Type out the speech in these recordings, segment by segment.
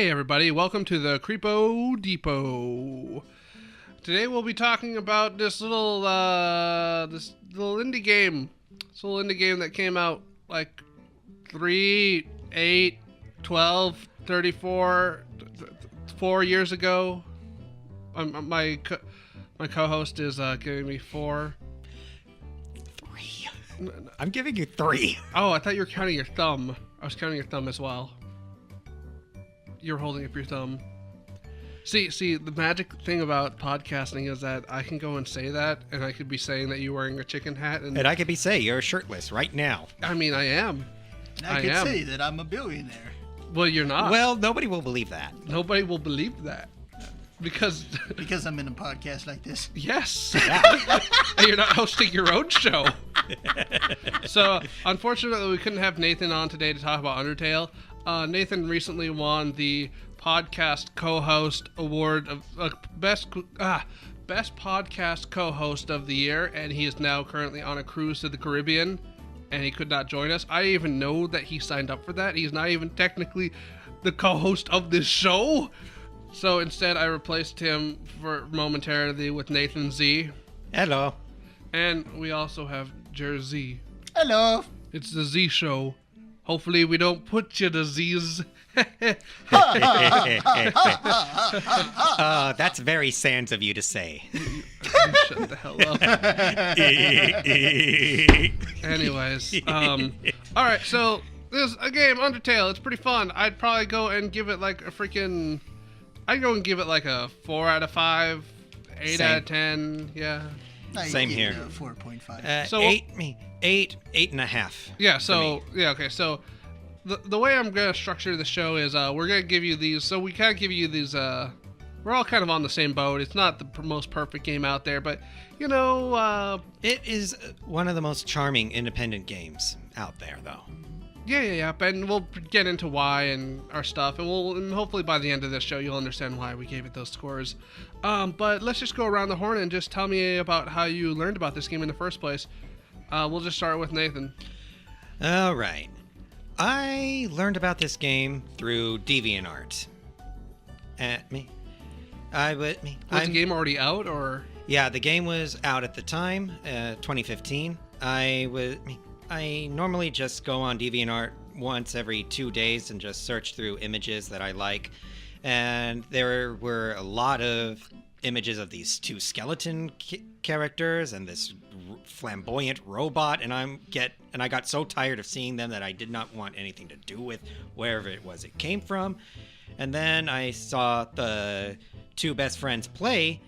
Hey everybody, welcome to the Creepo Depot. Today we'll be talking about this little indie game. This little indie game that came out like 3, 8, 12, 34, 4 years ago. My co-host is giving me 4. 3. I'm giving you 3. Oh, I thought you were counting your thumb. I was counting your thumb as well. You're holding up your thumb. See, the magic thing about podcasting is that I can go and say that, and I could be saying that you're wearing a chicken hat. And I could be saying you're shirtless right now. I mean, I am. And I could say that I'm a billionaire. Well, you're not. Well, nobody will believe that. Nobody will believe that. Because I'm in a podcast like this. Yes. You're not hosting your own show. So, unfortunately, we couldn't have Nathan on today to talk about Undertale. Nathan recently won the podcast co-host award of best podcast co-host of the year, and he is now currently on a cruise to the Caribbean, and he could not join us. I didn't even know that he signed up for that. He's not even technically the co-host of this show. So instead, I replaced him momentarily with Nathan Z. Hello. And we also have Jersey. Hello. It's the Z Show. Hopefully we don't put you to Z's. That's very Sans of you to say. You shut the hell up. Anyways, all right, so there's a game, Undertale. It's pretty fun. I'd probably go and give it like a freaking... I'd go and give it like a 4 out of 5, 8 out of 10, yeah. Same here. 4.5. So 8.5. Yeah. So yeah. Okay. So the way I'm gonna structure the show is we're gonna give you these. So we kind of give you these. We're all kind of on the same boat. It's not the most perfect game out there, but you know, it is one of the most charming independent games out there, though. Yeah. And we'll get into why and our stuff, and hopefully by the end of this show you'll understand why we gave it those scores. But let's just go around the horn and just tell me about how you learned about this game in the first place. We'll just start with Nathan. All right. I learned about this game through DeviantArt. Was Was the game already out, or? Yeah, the game was out at the time, 2015. I normally just go on DeviantArt once every 2 days and just search through images that I like. And there were a lot of images of these 2 skeleton characters and this flamboyant robot, and I got so tired of seeing them that I did not want anything to do with wherever it was it came from. And then I saw the 2 best friends play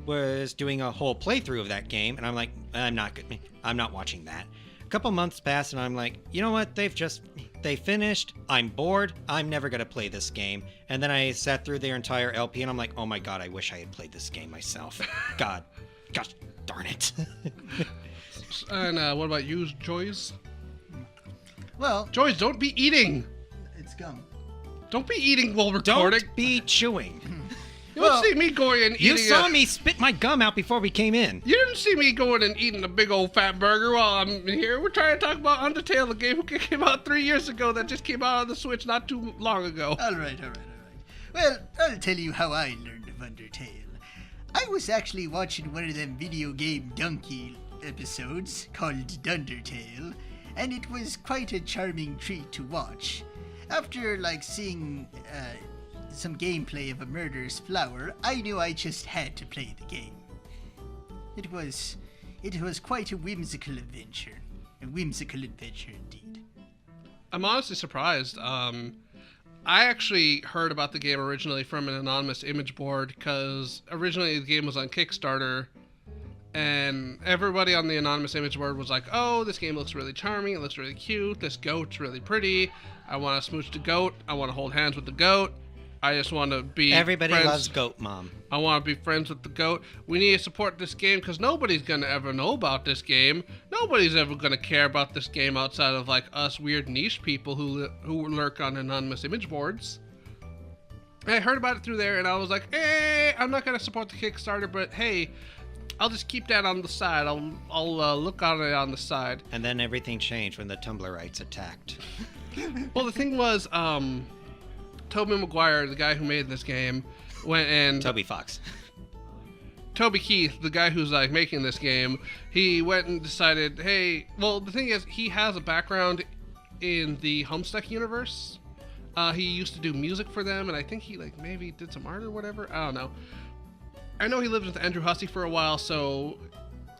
was doing a whole playthrough of that game, and I'm like, I'm not watching that. A couple months passed, and I'm like, you know what? They finished. I'm bored. I'm never going to play this game. And then I sat through their entire LP, and I'm like, oh my God, I wish I had played this game myself. Gosh darn it. And what about you, Joyce? Well, Joyce, don't be eating. It's gum. Don't be eating while recording. Don't be chewing. You don't see me going and eating. You saw me spit my gum out before we came in. You didn't see me going and eating a big old fat burger while I'm here. We're trying to talk about Undertale, the game that came out 3 years ago that just came out on the Switch not too long ago. All right. Well, I'll tell you how I learned of Undertale. I was actually watching one of them video game donkey episodes called Dundertale, and it was quite a charming treat to watch. After, seeing some gameplay of a murderous flower, I knew I just had to play the game. It was quite a whimsical adventure. A whimsical adventure indeed. I'm honestly surprised. I actually heard about the game originally from an anonymous image board, because originally the game was on Kickstarter, and everybody on the anonymous image board was like, oh, this game looks really charming, it looks really cute, this goat's really pretty, I want to smooch the goat, I want to hold hands with the goat, I just want to be Everybody friends. loves Goat Mom. I want to be friends with the goat. We need to support this game because nobody's going to ever know about this game. Nobody's ever going to care about this game outside of us weird niche people who lurk on anonymous image boards. And I heard about it through there and I was like, I'm not going to support the Kickstarter, but hey, I'll just keep that on the side. I'll look on it on the side. And then everything changed when the Tumblrites attacked. Well, the thing was, Tobey Maguire, the guy who made this game, went and Toby Fox. Toby Keith, the guy who's like making this game, he went and decided, hey, well, the thing is, he has a background in the Homestuck universe. He used to do music for them, and I think he like maybe did some art or whatever. I don't know. I know he lived with Andrew Hussey for a while, so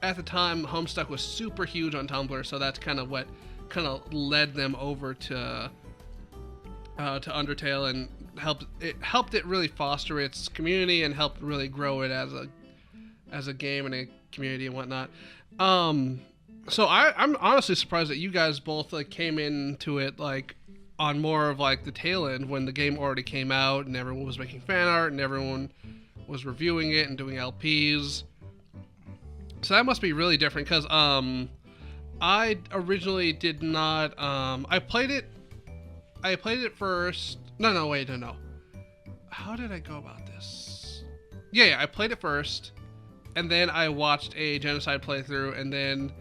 at the time, Homestuck was super huge on Tumblr, so that's kind of what kind of led them over to Undertale, and helped it really foster its community and helped really grow it as a game and a community and whatnot. So I'm honestly surprised that you guys both like came into it like on more of like the tail end when the game already came out and everyone was making fan art and everyone was reviewing it and doing LPs. So that must be really different because I originally did not. I played it first. No. How did I go about this? Yeah, I played it first, and then I watched a Genocide playthrough, and then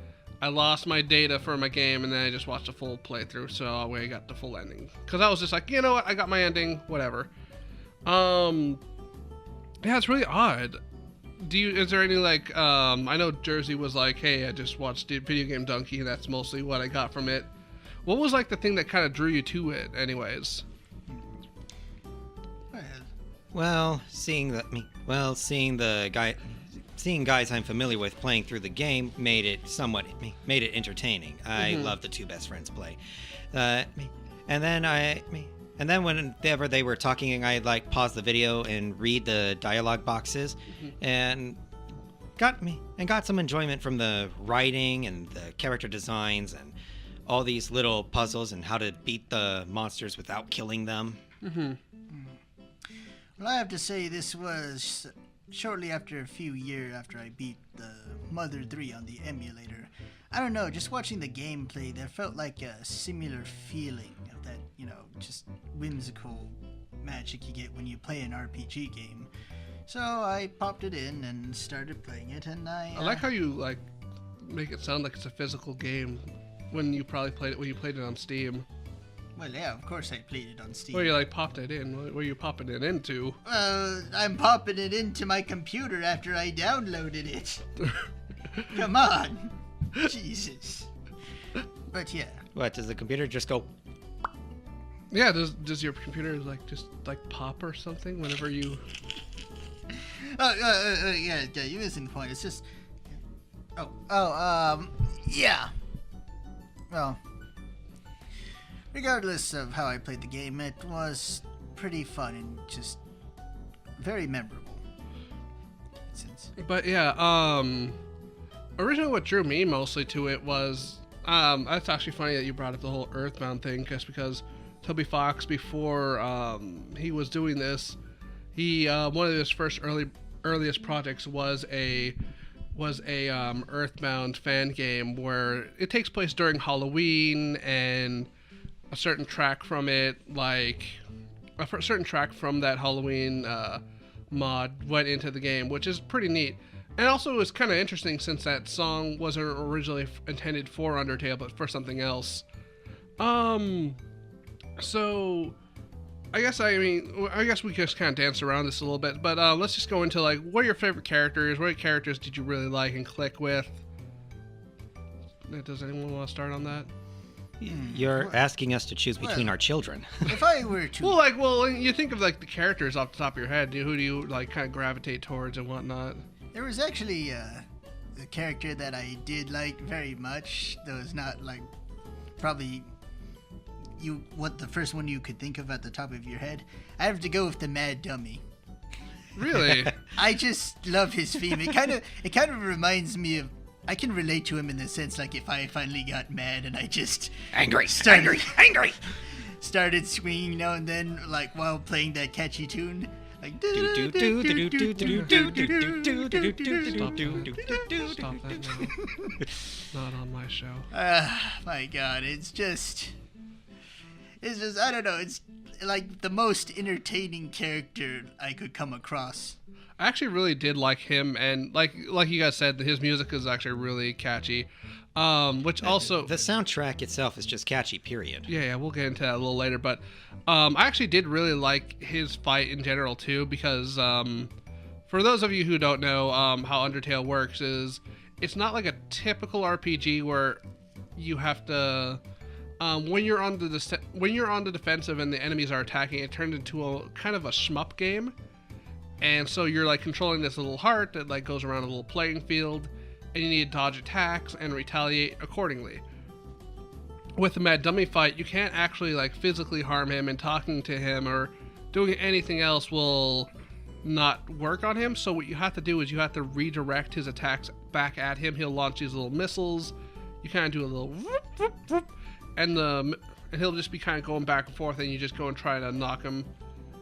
I lost my data for my game, and then I just watched a full playthrough, so I got the full ending. Because I was just like, you know what, I got my ending, whatever. Yeah, it's really odd. Is there any, like, I know Jersey was like, hey, I just watched Video Game Donkey, and that's mostly what I got from it. What was, like, the thing that kind of drew you to it, anyways? Well, seeing guys I'm familiar with playing through the game made it entertaining. I love the two best friends play. And then whenever they were talking, I'd like pause the video and read the dialogue boxes, and got some enjoyment from the writing and the character designs and all these little puzzles and how to beat the monsters without killing them. Well, I have to say this was shortly after a few years after I beat the Mother 3 on the emulator. I don't know, just watching the gameplay, there felt like a similar feeling of that, just whimsical magic you get when you play an RPG game. So I popped it in and started playing it, and I like how you like make it sound like it's a physical game when you played it on Steam. Well, yeah, of course I played it on Steam. Where you like popped it in? Where are you popping it into? Well, I'm popping it into my computer after I downloaded it. Come on. Jesus. But yeah. What, does the computer just go? Yeah, does your computer just pop or something whenever you... Yeah, you missing the point. It's just... yeah. Well... Regardless of how I played the game, it was pretty fun and just very memorable. But yeah, originally what drew me mostly to it was, that's actually funny that you brought up the whole Earthbound thing, just because Toby Fox, before he was doing this, one of his first earliest projects was a Earthbound fan game where it takes place during Halloween, and a certain track from it, like a certain track from that Halloween mod went into the game, which is pretty neat. And also it was kind of interesting since that song wasn't originally intended for Undertale, but for something else. So I guess we just kind of dance around this a little bit, but let's just go into like, what are your favorite characters? What characters did you really like and click with? Does anyone want to start on that? You're asking us to choose between our children. If I were to... Well, you think of like the characters off the top of your head. Who do you like kind of gravitate towards and whatnot? There was actually a character that I did like very much. That was not like probably the first one you could think of at the top of your head. I have to go with the Mad Dummy. Really? I just love his theme. It kind of reminds me of... I can relate to him in the sense, like, if I finally got mad and I just... Angry! Started swinging now and then, like, while playing that catchy tune. Like... Stop that now. Not on my show. My God, it's just... It's just, I don't know, it's like the most entertaining character I could come across. I actually really did like him, and like you guys said, his music is actually really catchy. Which also the soundtrack itself is just catchy. Period. yeah, we'll get into that a little later. But I actually did really like his fight in general too, because for those of you who don't know how Undertale works, is it's not like a typical RPG where you have to when you're on the defensive and the enemies are attacking, it turns into a kind of a shmup game. And so you're like controlling this little heart that like goes around a little playing field, and you need to dodge attacks and retaliate accordingly. With the Mad Dummy fight, you can't actually like physically harm him, and talking to him or doing anything else will not work on him. So what you have to do is you have to redirect his attacks back at him. He'll launch these little missiles. You kind of do a little whoop, whoop, whoop, and he'll just be kind of going back and forth, and you just go and try to knock him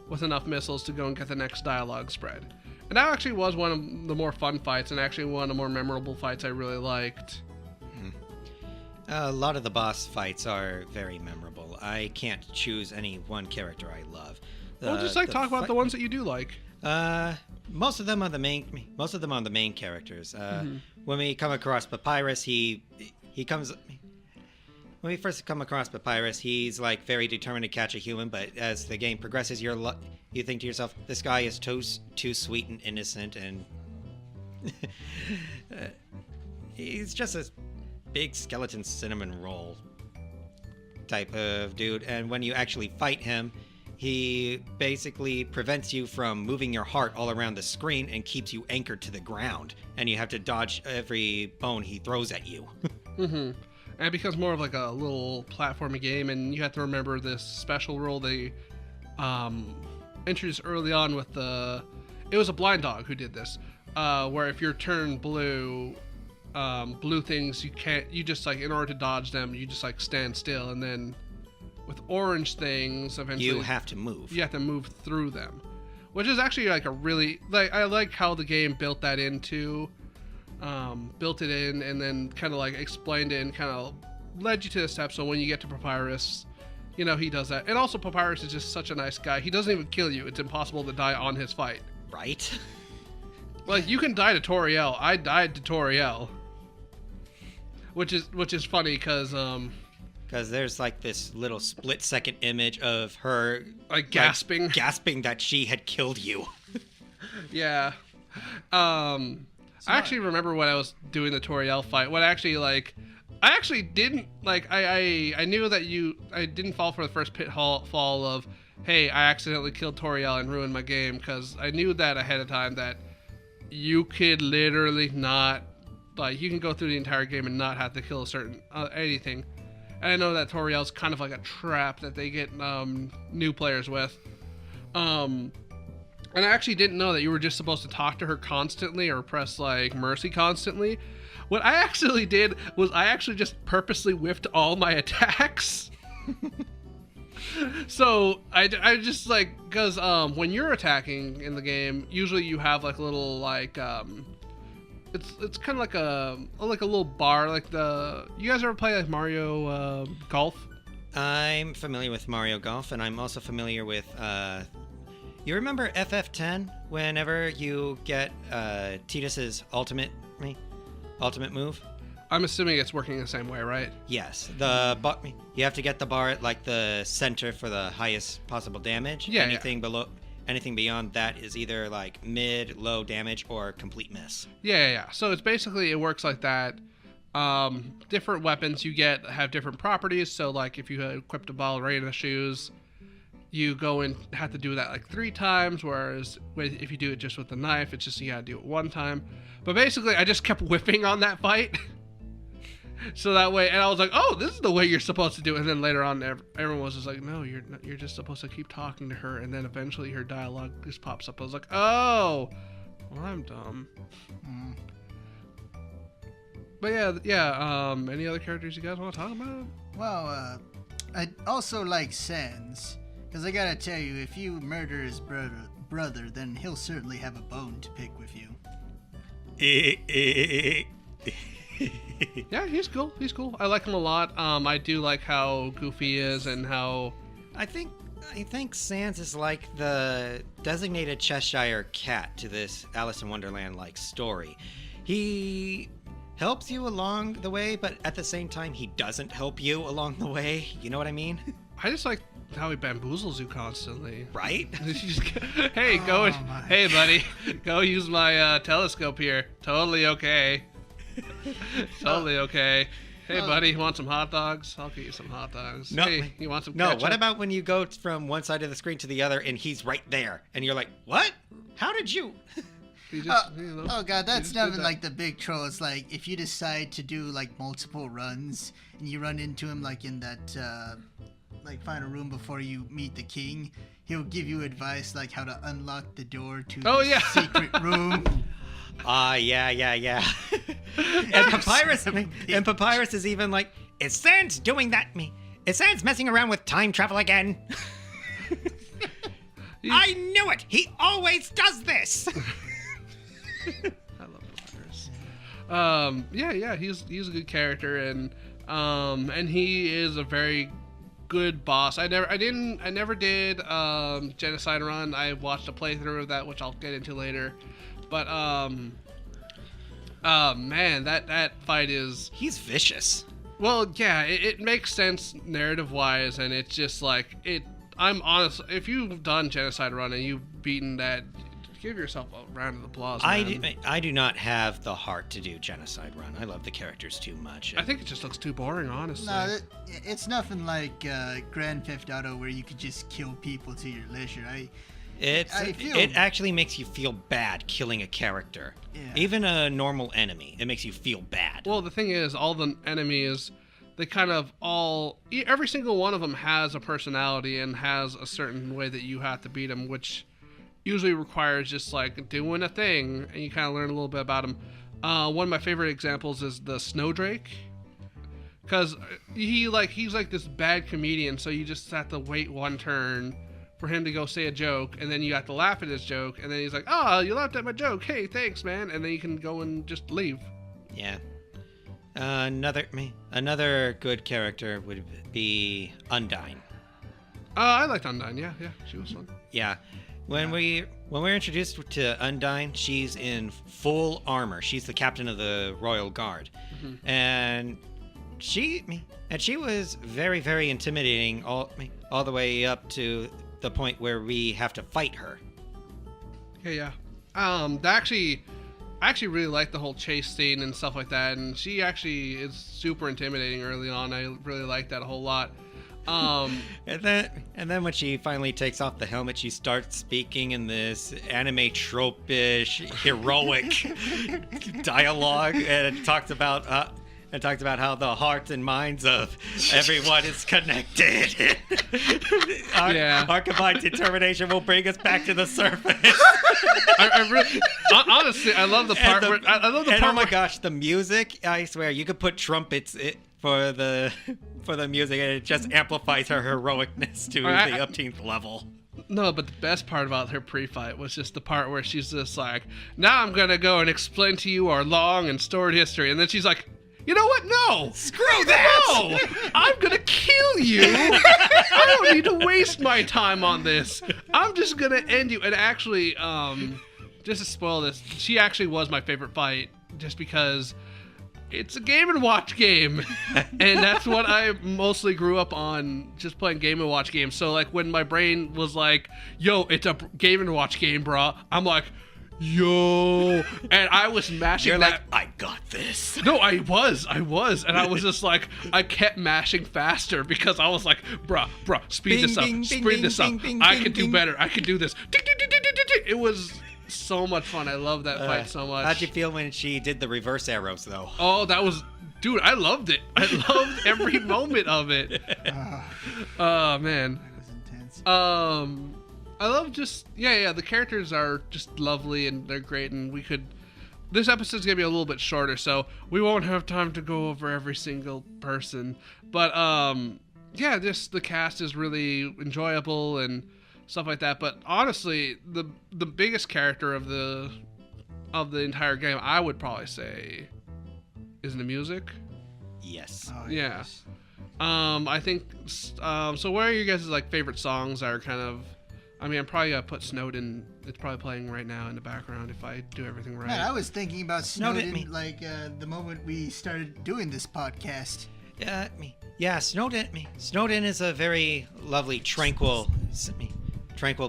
with enough missiles to go and get the next dialogue spread. And that actually was one of the more fun fights, and actually one of the more memorable fights I really liked. A lot of the boss fights are very memorable. I can't choose any one character I love. Well, just like talk about the ones that you do like. Most of them are the main characters. When we come across Papyrus, he comes. When we first come across Papyrus, he's like very determined to catch a human, but as the game progresses, you think to yourself, this guy is too sweet and innocent, and he's just a big skeleton cinnamon roll type of dude. And when you actually fight him, he basically prevents you from moving your heart all around the screen and keeps you anchored to the ground, and you have to dodge every bone he throws at you. And it becomes more of like a little platforming game, and you have to remember this special rule they introduced early on with it was a blind dog who did this, where if you're turned blue things, you just like, in order to dodge them, you just like stand still, and then with orange things, eventually you have to move. You have to move through them, which is actually like a really, like, I like how the game built that into built it in, and then kind of like explained it and kind of led you to the steps. So when you get to Papyrus, you know, he does that. And also Papyrus is just such a nice guy. He doesn't even kill you. It's impossible to die on his fight. Right? Like, you can die to Toriel. I died to Toriel. Which is funny because there's like this little split-second image of her like gasping that she had killed you. Yeah. I actually remember when I was doing the Toriel fight, what actually, like, I actually didn't, like, I knew that I didn't fall for the first pitfall of, hey, I accidentally killed Toriel and ruined my game, because I knew that ahead of time, that you could literally not, like, you can go through the entire game and not have to kill a certain, anything. And I know that Toriel's kind of like a trap that they get new players with. And I actually didn't know that you were just supposed to talk to her constantly or press, like, mercy constantly. What I actually did was I actually just purposely whiffed all my attacks. So I just, like, because when you're attacking in the game, usually you have, like, a little, like, it's kind of like a little bar, like you guys ever play, like, Mario Golf? I'm familiar with Mario Golf, and I'm also familiar with you remember FF10? Whenever you get Tidus's ultimate move? I'm assuming it's working the same way, right? Yes. You have to get the bar at like the center for the highest possible damage. Yeah. Anything beyond that is either like mid, low damage, or complete miss. Yeah. So it's basically, it works like that. Different weapons you get have different properties. So like if you equipped a ballerina shoes, you go and have to do that like 3 times, whereas if you do it just with the knife, it's just you gotta do it 1 time. But basically, I just kept whiffing on that fight. So that way, and I was like, oh, this is the way you're supposed to do it. And then later on, everyone was just like, no, you're just supposed to keep talking to her, and then eventually her dialogue just pops up. I was like, oh, well, I'm dumb. But yeah. Any other characters you guys want to talk about? Well, I also like Sans. Because I gotta tell you, if you murder his brother, then he'll certainly have a bone to pick with you. Yeah, he's cool. I like him a lot. I do like how goofy he is and how I think Sans is like the designated Cheshire cat to this Alice in Wonderland-like story. He helps you along the way, but at the same time, he doesn't help you along the way. You know what I mean? I just like how he bamboozles you constantly. Right? Hey, hey, buddy, go use my telescope here. Totally okay. Totally okay. Hey, buddy, you want some hot dogs? I'll get you some hot dogs. No, hey, you want some No, ketchup? what about when you go from one side of the screen to the other and he's right there and you're like, what? How did you? You just, Oh god, that's just nothing did that. like the big troll. It's like if you decide to do like multiple runs and you run into him like in that like final room before you meet the king, he'll give you advice like how to unlock the door to the secret room. Yeah. and Papyrus is even like, is Sans doing that? Is Sans messing around with time travel again? I knew it! He always does this! I love Papyrus. Yeah, he's a good character, and he is a very good boss. I never did Genocide Run. I watched a playthrough of that, which I'll get into later. But man, that fight is... He's vicious. Well, yeah, it makes sense narrative-wise, and it's just like I'm honest. If you've done Genocide Run and you've beaten that, give yourself a round of applause. Man. I do not have the heart to do Genocide Run. I love the characters too much. I think it just looks too boring, honestly. No, it's nothing like Grand Theft Auto where you could just kill people to your leisure. It actually makes you feel bad killing a character. Yeah. Even a normal enemy, it makes you feel bad. Well, the thing is, all the enemies, they kind of every single one of them has a personality and has a certain way that you have to beat them, which usually requires just like doing a thing, and you kind of learn a little bit about them. One of my favorite examples is the Snowdrake, because he's like this bad comedian, so you just have to wait one turn for him to go say a joke, and then you have to laugh at his joke, and then he's like, "Oh, you laughed at my joke. Hey, thanks, man." And then you can go and just leave. Yeah. Another good character would be Undyne. I liked Undyne. Yeah, she was fun. Yeah. When we're introduced to Undyne, she's in full armor. She's the captain of the Royal Guard. Mm-hmm. And she was very, very intimidating all the way up to the point where we have to fight her. Yeah. I actually really like the whole chase scene and stuff like that, and she actually is super intimidating early on. I really like that a whole lot. And then when she finally takes off the helmet, she starts speaking in this anime trope-ish heroic dialogue, and it talks about how the hearts and minds of everyone is connected. Our combined determination will bring us back to the surface. I really, honestly, I love the part where oh my gosh, the music! I swear, you could put trumpets for the music, and it just amplifies her heroicness to the upteenth level. No, but the best part about her pre-fight was just the part where she's just like, "Now I'm gonna go and explain to you our long and storied history," and then she's like, "You know what? No! Screw that! No! I'm gonna kill you! I don't need to waste my time on this. I'm just gonna end you." And actually, just to spoil this, she actually was my favorite fight, just because it's a Game & Watch game. And that's what I mostly grew up on, just playing Game & Watch games. So, like, when my brain was like, "Yo, it's a Game & Watch game, bro," I'm like, "Yo," and I was mashing. You're like, "I got this." No, I was, and I was just like, I kept mashing faster because I was like, bruh, speed this up, I can do better, I can do this. It was so much fun. I love that fight so much. How'd you feel when she did the reverse arrows, though? Oh, that was, dude, I loved it. I loved every moment of it. Oh man, That was intense. I love just the characters are just lovely and they're great, and this episode's gonna be a little bit shorter, so we won't have time to go over every single person, but just the cast is really enjoyable and stuff like that. But honestly, the biggest character of the entire game, I would probably say, is the music. Yes. Oh, Yeah. yes. I think. So, what are your guys' like favorite songs? That are kind of. I mean, I'm probably gonna put Snowden. It's probably playing right now in the background if I do everything right. Man, I was thinking about Snowden Me. like the moment we started doing this podcast. Yeah, Snowden. Snowden is a very lovely, tranquil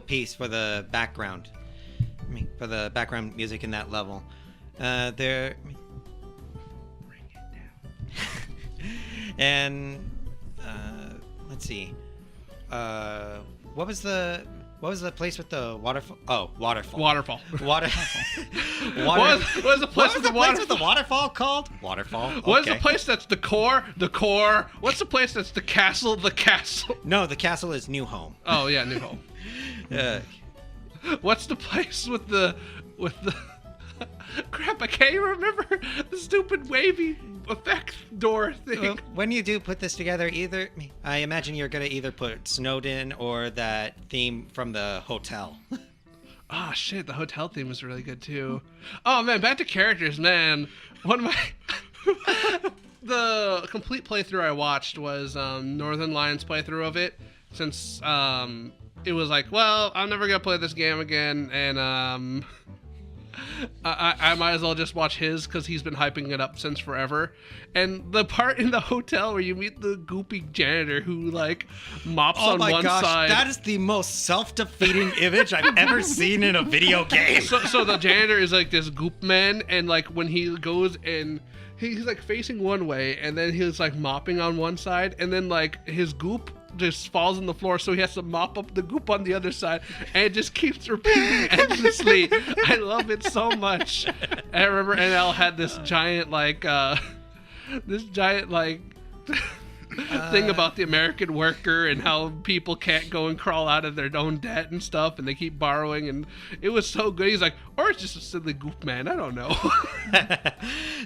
piece for the background. For the background music in that level. Bring it down. And let's see. What was the place with the waterfall? Oh, waterfall. Waterfall. Water. What was the place with the waterfall called? Waterfall. What is the place that's the core? The core. What's the place that's the castle? The castle. No, the castle is New Home. Oh yeah, New Home. What's the place with the crap? I can't even remember the stupid wavy effect door thing. When you do put this together, I imagine you're gonna either put Snowden or that theme from the hotel. Oh shit, the hotel theme was really good too. Oh man, back to characters, man. One of my the complete playthrough I watched was Northern Lions playthrough of it, since it was like, well, I'm never gonna play this game again, and I might as well just watch his because he's been hyping it up since forever. And the part in the hotel where you meet the goopy janitor who like mops on one side. That is the most self-defeating image I've ever seen in a video game. So the janitor is like this goop man, and like when he goes and he's like facing one way, and then he's like mopping on one side, and then like his goop just falls on the floor, so he has to mop up the goop on the other side, and it just keeps repeating endlessly. I love it so much. And I remember NL had this giant thing about the American worker and how people can't go and crawl out of their own debt and stuff, and they keep borrowing, and it was so good. He's like, or it's just a silly goop man, I don't know.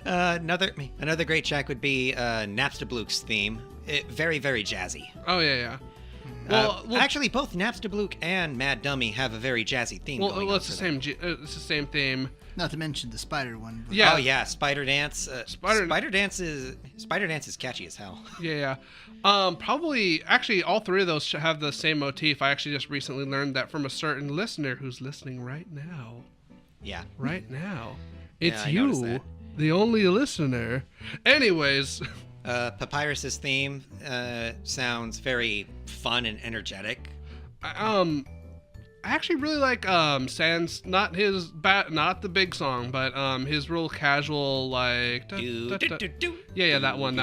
Another great track would be Napstablook's theme. Very, very jazzy. Oh yeah. Well, actually, both Napstablook and Mad Dummy have a very jazzy theme. Well, it's the same. It's the same theme. Not to mention the spider one. But... Yeah. Oh yeah, Spider Dance. Spider Dance is catchy as hell. Yeah. Probably, actually, all three of those should have the same motif. I actually just recently learned that from a certain listener who's listening right now. Yeah. Right now. It's I noticed you, that. the only listener. Anyways. Papyrus's theme sounds very fun and energetic. I actually really like Sans, not the big song, but his real casual like yeah, that one.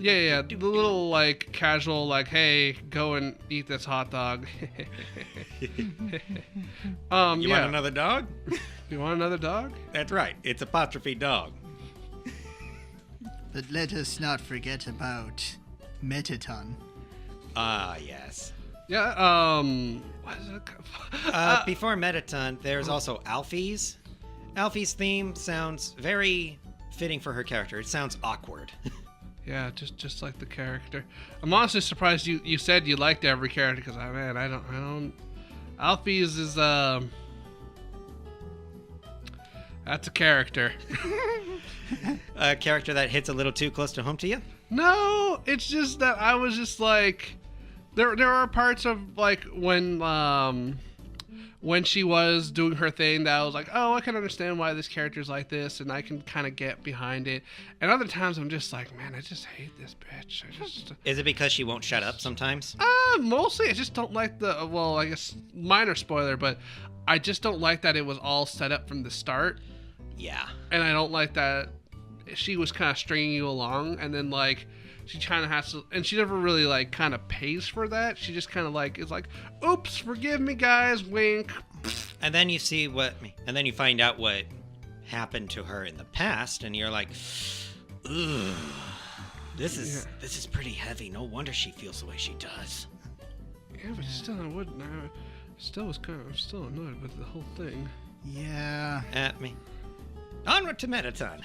Yeah, the little like casual like, hey, go and eat this hot dog. You want another dog? You want another dog? That's right. It's apostrophe dog. But let us not forget about Metaton. Ah, yes. Yeah, what is it? Before Metaton, there's also Alfie's. Alfie's theme sounds very fitting for her character. It sounds awkward. Yeah, just like the character. I'm honestly surprised you said you liked every character, because I don't. Alfie's is that's a character. A character that hits a little too close to home to you? No, it's just that I was just like, there are parts of like when she was doing her thing that I was like, oh, I can understand why this character's like this, and I can kind of get behind it. And other times I'm just like, man, I just hate this bitch. Is it because she won't shut up sometimes? Mostly I just don't like I guess minor spoiler, but I just don't like that it was all set up from the start. Yeah. And I don't like that she was kind of stringing you along, and then like she kind of has to, and she never really like kind of pays for that. She just kind of like is like, oops, forgive me guys, wink. And then you find out what happened to her in the past, and you're like, ooh, this is pretty heavy. No wonder she feels the way she does. Yeah, but still, I'm still annoyed with the whole thing. Yeah. Onward to Metaton.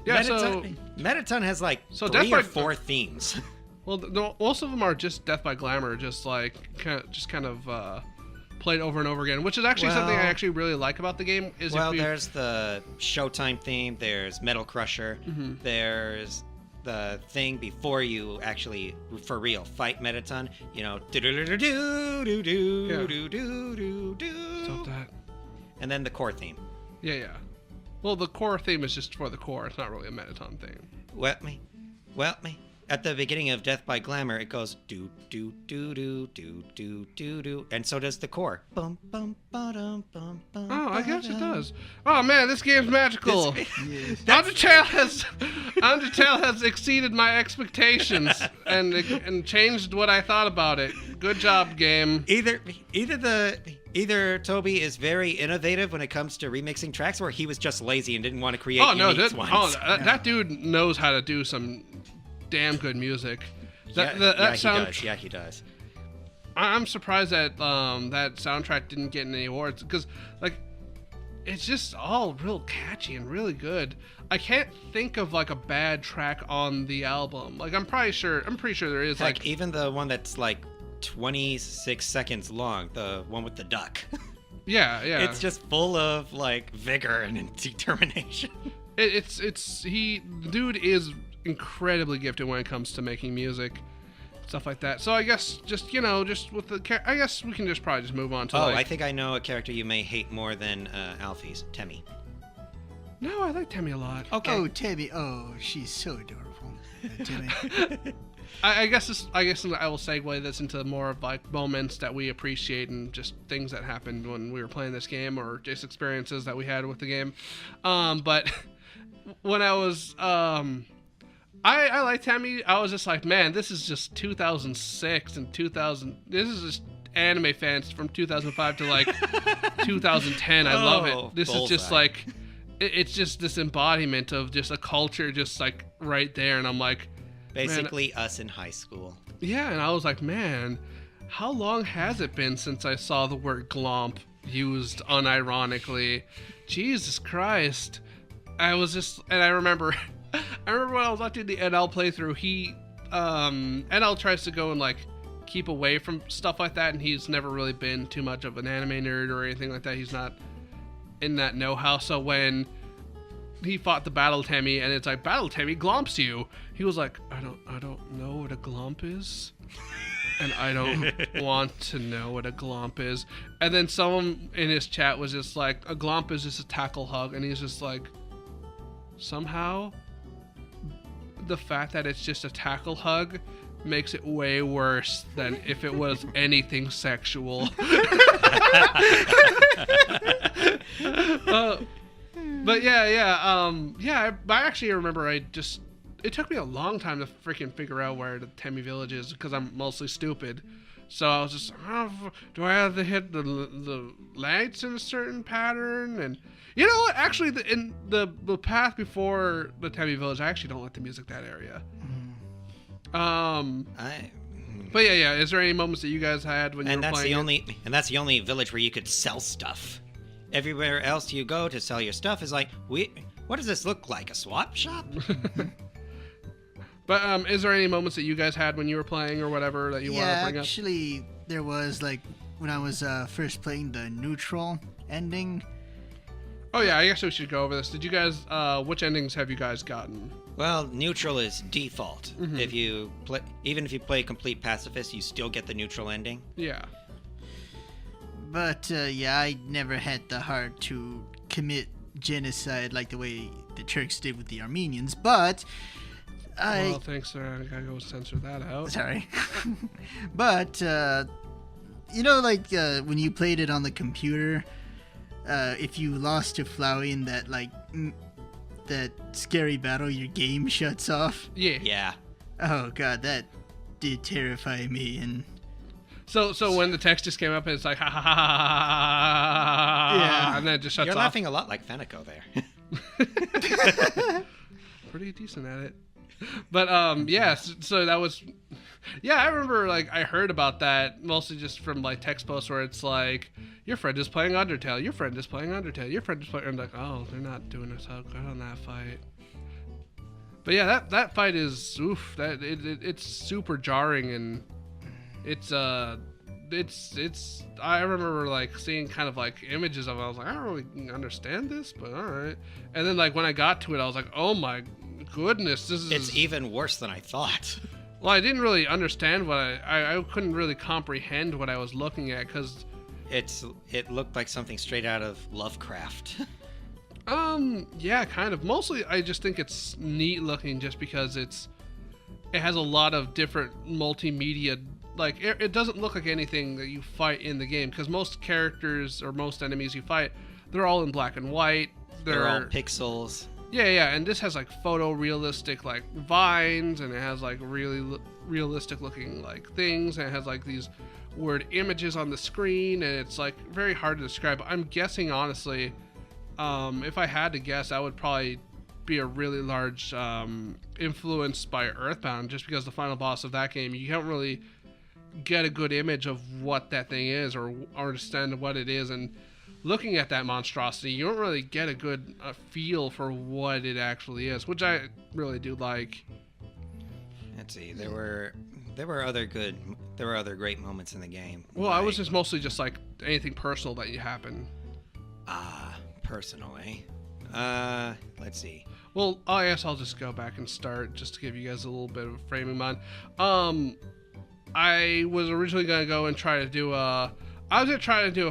Yeah, Metaton has like so 3 or 4 themes. Well, no, most of them are just Death by Glamour, just kind of played over and over again, which is actually something I actually really like about the game. There's the Showtime theme. There's Metal Crusher. Mm-hmm. There's the thing before you actually, for real, fight Mettaton. You know, do-do-do-do-do-do-do-do-do. Stop that. And then the core theme. Yeah. Well, the core theme is just for the core. It's not really a Mettaton thing. Wet me. At the beginning of Death by Glamour, it goes do do do do do do do do, and so does the core. Bum bum ba-dum bum bum. Oh, I guess it does. Oh man, this game's magical. Yes. Undertale has exceeded my expectations and changed what I thought about it. Good job, game. Either Toby is very innovative when it comes to remixing tracks, or he was just lazy and didn't want to create unique ones. That dude knows how to do some damn good music. He does. Yeah, he does. I'm surprised that that soundtrack didn't get any awards because, like, it's just all real catchy and really good. I can't think of like a bad track on the album. Like, I'm pretty sure there is. Like even the one that's like 26 seconds long, the one with the duck. Yeah. It's just full of like vigor and determination. The dude is incredibly gifted when it comes to making music, stuff like that. So I guess just with the I guess we can probably just move on to. I think I know a character you may hate more than Alfie's, Temmie. No, I like Temmie a lot. Okay. Oh, Temmie. Oh, she's so adorable. Temmie. I guess I will segue this into more of like moments that we appreciate and just things that happened when we were playing this game or just experiences that we had with the game. But when I was I like Temmie. I was just like, man, this is just 2006 and 2000. This is just anime fans from 2005 to like 2010. I love it. This is just like, it's just this embodiment of just a culture, just like right there. And I'm like, basically us in high school. Yeah, and I was like, man, how long has it been since I saw the word glomp used unironically? Jesus Christ. I remember when I was watching the NL playthrough, NL tries to go and like keep away from stuff like that, and he's never really been too much of an anime nerd or anything like that. He's not in that know-how. So when he fought the Battle Temmie, and it's like, Battle Temmie glomps you, he was like, I don't know what a glomp is. And I don't want to know what a glomp is. And then someone in his chat was just like, a glomp is just a tackle hug, and he's just like, somehow the fact that it's just a tackle hug makes it way worse than if it was anything sexual. But I actually remember it took me a long time to freaking figure out where the Temmie village is because I'm mostly stupid. So I was just, do I have to hit the lights in a certain pattern? And you know what? Actually, in the path before the Temmie village, I actually don't like the music that area. But yeah. Is there any moments that you guys had when you were playing? And that's the only village where you could sell stuff. Everywhere else you go to sell your stuff is like, what does this look like? A swap shop? But is there any moments that you guys had when you were playing or whatever that you want to bring up? Yeah, actually, there was like when I was first playing the neutral ending. Oh yeah, I guess we should go over this. Did you guys? Which endings have you guys gotten? Well, neutral is default. Mm-hmm. Even if you play complete pacifist, you still get the neutral ending. Yeah. But I never had the heart to commit genocide like the way the Turks did with the Armenians. But well, thanks, sir. I gotta go censor that out. Sorry. But when you played it on the computer, if you lost to Flowey in that that scary battle, your game shuts off. Yeah. Oh god, that did terrify me. And so when the text just came up, it's like ha ha ha ha ha, yeah, and then it just shuts off. You're laughing a lot like Fenico there. Pretty decent at it. But so that was, I remember I heard about that mostly just from text posts where it's like, your friend is playing Undertale, your friend is playing Undertale, your friend is playing. I'm like, oh, they're not doing so good on that fight. But yeah, that fight is it's super jarring, and it's I remember seeing kind of images of it. I was like, I don't really understand this, but all right. And then when I got to it, I was like, oh my goodness, this is... It's even worse than I thought. Well, I didn't really understand what I couldn't really comprehend what I was looking at, because... It looked like something straight out of Lovecraft. Yeah, kind of. Mostly, I just think it's neat looking just because it has a lot of different multimedia. Like, it doesn't look like anything that you fight in the game, because most characters or most enemies you fight, they're all in black and white. They're all pixels. Yeah, and this has like photorealistic like vines, and it has like really realistic looking like things, and it has like these weird images on the screen, and it's like very hard to describe. I'm guessing, honestly, if I had to guess, I would probably be a really large influence by Earthbound, just because the final boss of that game, you don't really get a good image of what that thing is or understand what it is, and looking at that monstrosity, you don't really get a good feel for what it actually is, which I really do like. Let's see, there were other great moments in the game. Well, I was just mostly just like anything personal that you happen. Personal, let's see. Well, I guess I'll just go back and start just to give you guys a little bit of a framing mind. I was originally gonna go and try to do a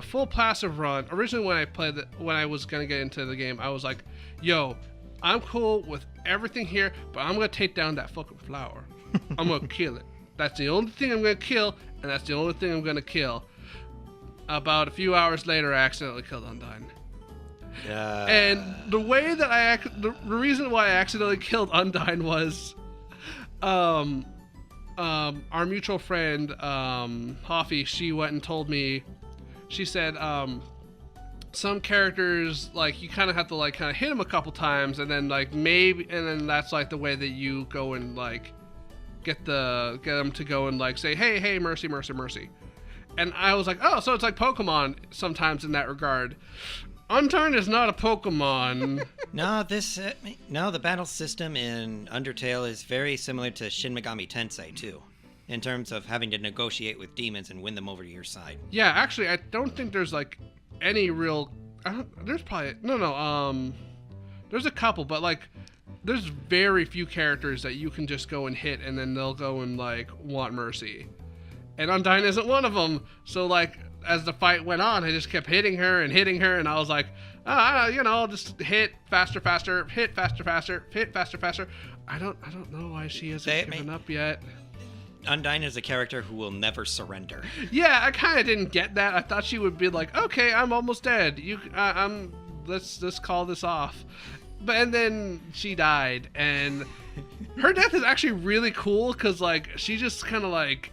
full passive run. Originally, when I was gonna get into the game, I was like, "Yo, I'm cool with everything here, but I'm gonna take down that fucking flower. I'm gonna kill it. That's the only thing I'm gonna kill, and that's the only thing I'm gonna kill." About a few hours later, I accidentally killed Undyne. And the way that the reason why I accidentally killed Undyne was, our mutual friend, Hoffy, she went and told me, she said, some characters, like, you kind of have to, like, kind of hit them a couple times, and then, like, and then that's, like, the way that you go and, like, get them to go and, like, say, hey, mercy, mercy, mercy. And I was like, oh, so it's like Pokemon sometimes in that regard. Undyne is not a Pokemon. No, the battle system in Undertale is very similar to Shin Megami Tensei too, in terms of having to negotiate with demons and win them over to your side. Yeah, actually, I don't think there's like any real. There's probably there's a couple, but like, there's very few characters that you can just go and hit, and then they'll go and like want mercy. And Undyne isn't one of them. So like, as the fight went on, I just kept hitting her, and I was like, I'll just hit faster, hit faster, hit faster. I don't know why she hasn't given up yet. Undyne is a character who will never surrender. Yeah, I kind of didn't get that. I thought she would be like, okay, I'm almost dead. Let's call this off. And then she died, and her death is actually really cool because like she just kind of like.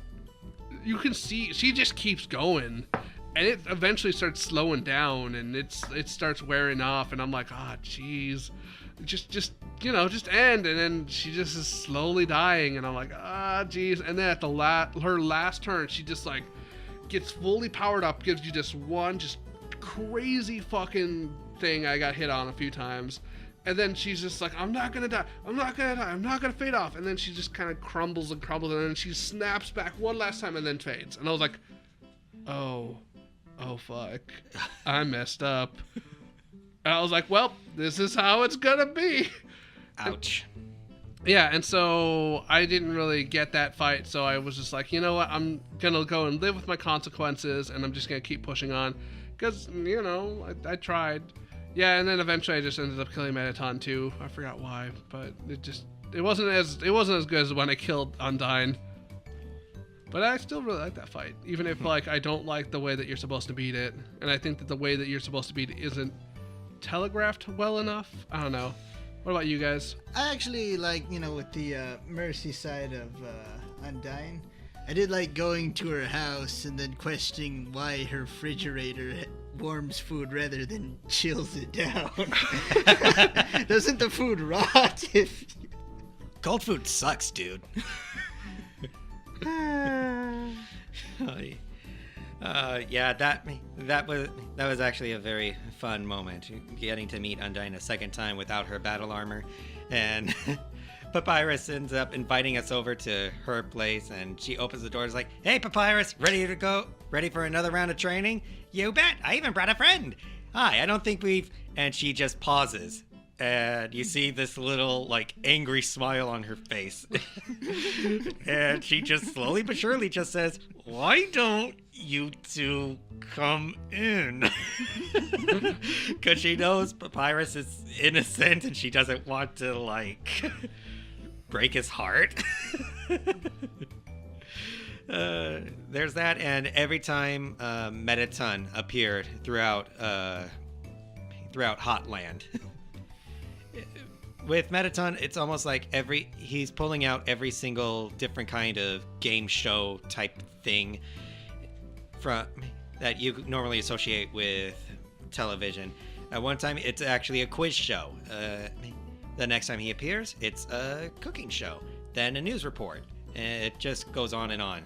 You can see she just keeps going, and it eventually starts slowing down, and it starts wearing off, and I'm like, jeez, just end, and then she just is slowly dying, and I'm like, jeez, and then at her last turn, she just like gets fully powered up, gives you just one just crazy fucking thing I got hit on a few times. And then she's just like, I'm not gonna die, I'm not gonna fade off. And then she just kind of crumbles, and then she snaps back one last time and then fades. And I was like, oh fuck, I messed up. And I was like, well, this is how it's gonna be. Ouch. And so I didn't really get that fight, so I was just like, you know what, I'm gonna go and live with my consequences, and I'm just gonna keep pushing on. Because, I tried. Yeah, and then eventually I just ended up killing Mettaton too. I forgot why, but it wasn't as good as when I killed Undyne. But I still really like that fight, even if like I don't like the way that you're supposed to beat it, and I think that the way that you're supposed to beat it isn't telegraphed well enough. I don't know. What about you guys? I actually like, with the mercy side of Undyne, I did like going to her house and then questioning why her refrigerator warms food rather than chills it down. Doesn't the food rot if... Cold food sucks, dude. Yeah, that was actually a very fun moment, getting to meet Undyne a second time without her battle armor, and Papyrus ends up inviting us over to her place, and she opens the door and is like, "Hey, Papyrus, ready to go? Ready for another round of training?" "You bet, I even brought a friend." "Hi, I don't think we've..." And she just pauses, and you see this little, like, angry smile on her face. And she just slowly but surely just says, "Why don't you two come in?" Because she knows Papyrus is innocent and she doesn't want to, like, break his heart. There's that, and every time Metaton appeared throughout Hotland. With Metaton, it's almost like he's pulling out every single different kind of game show type thing from that you normally associate with television. At one time, it's actually a quiz show. The next time he appears, it's a cooking show. Then a news report. And it just goes on and on.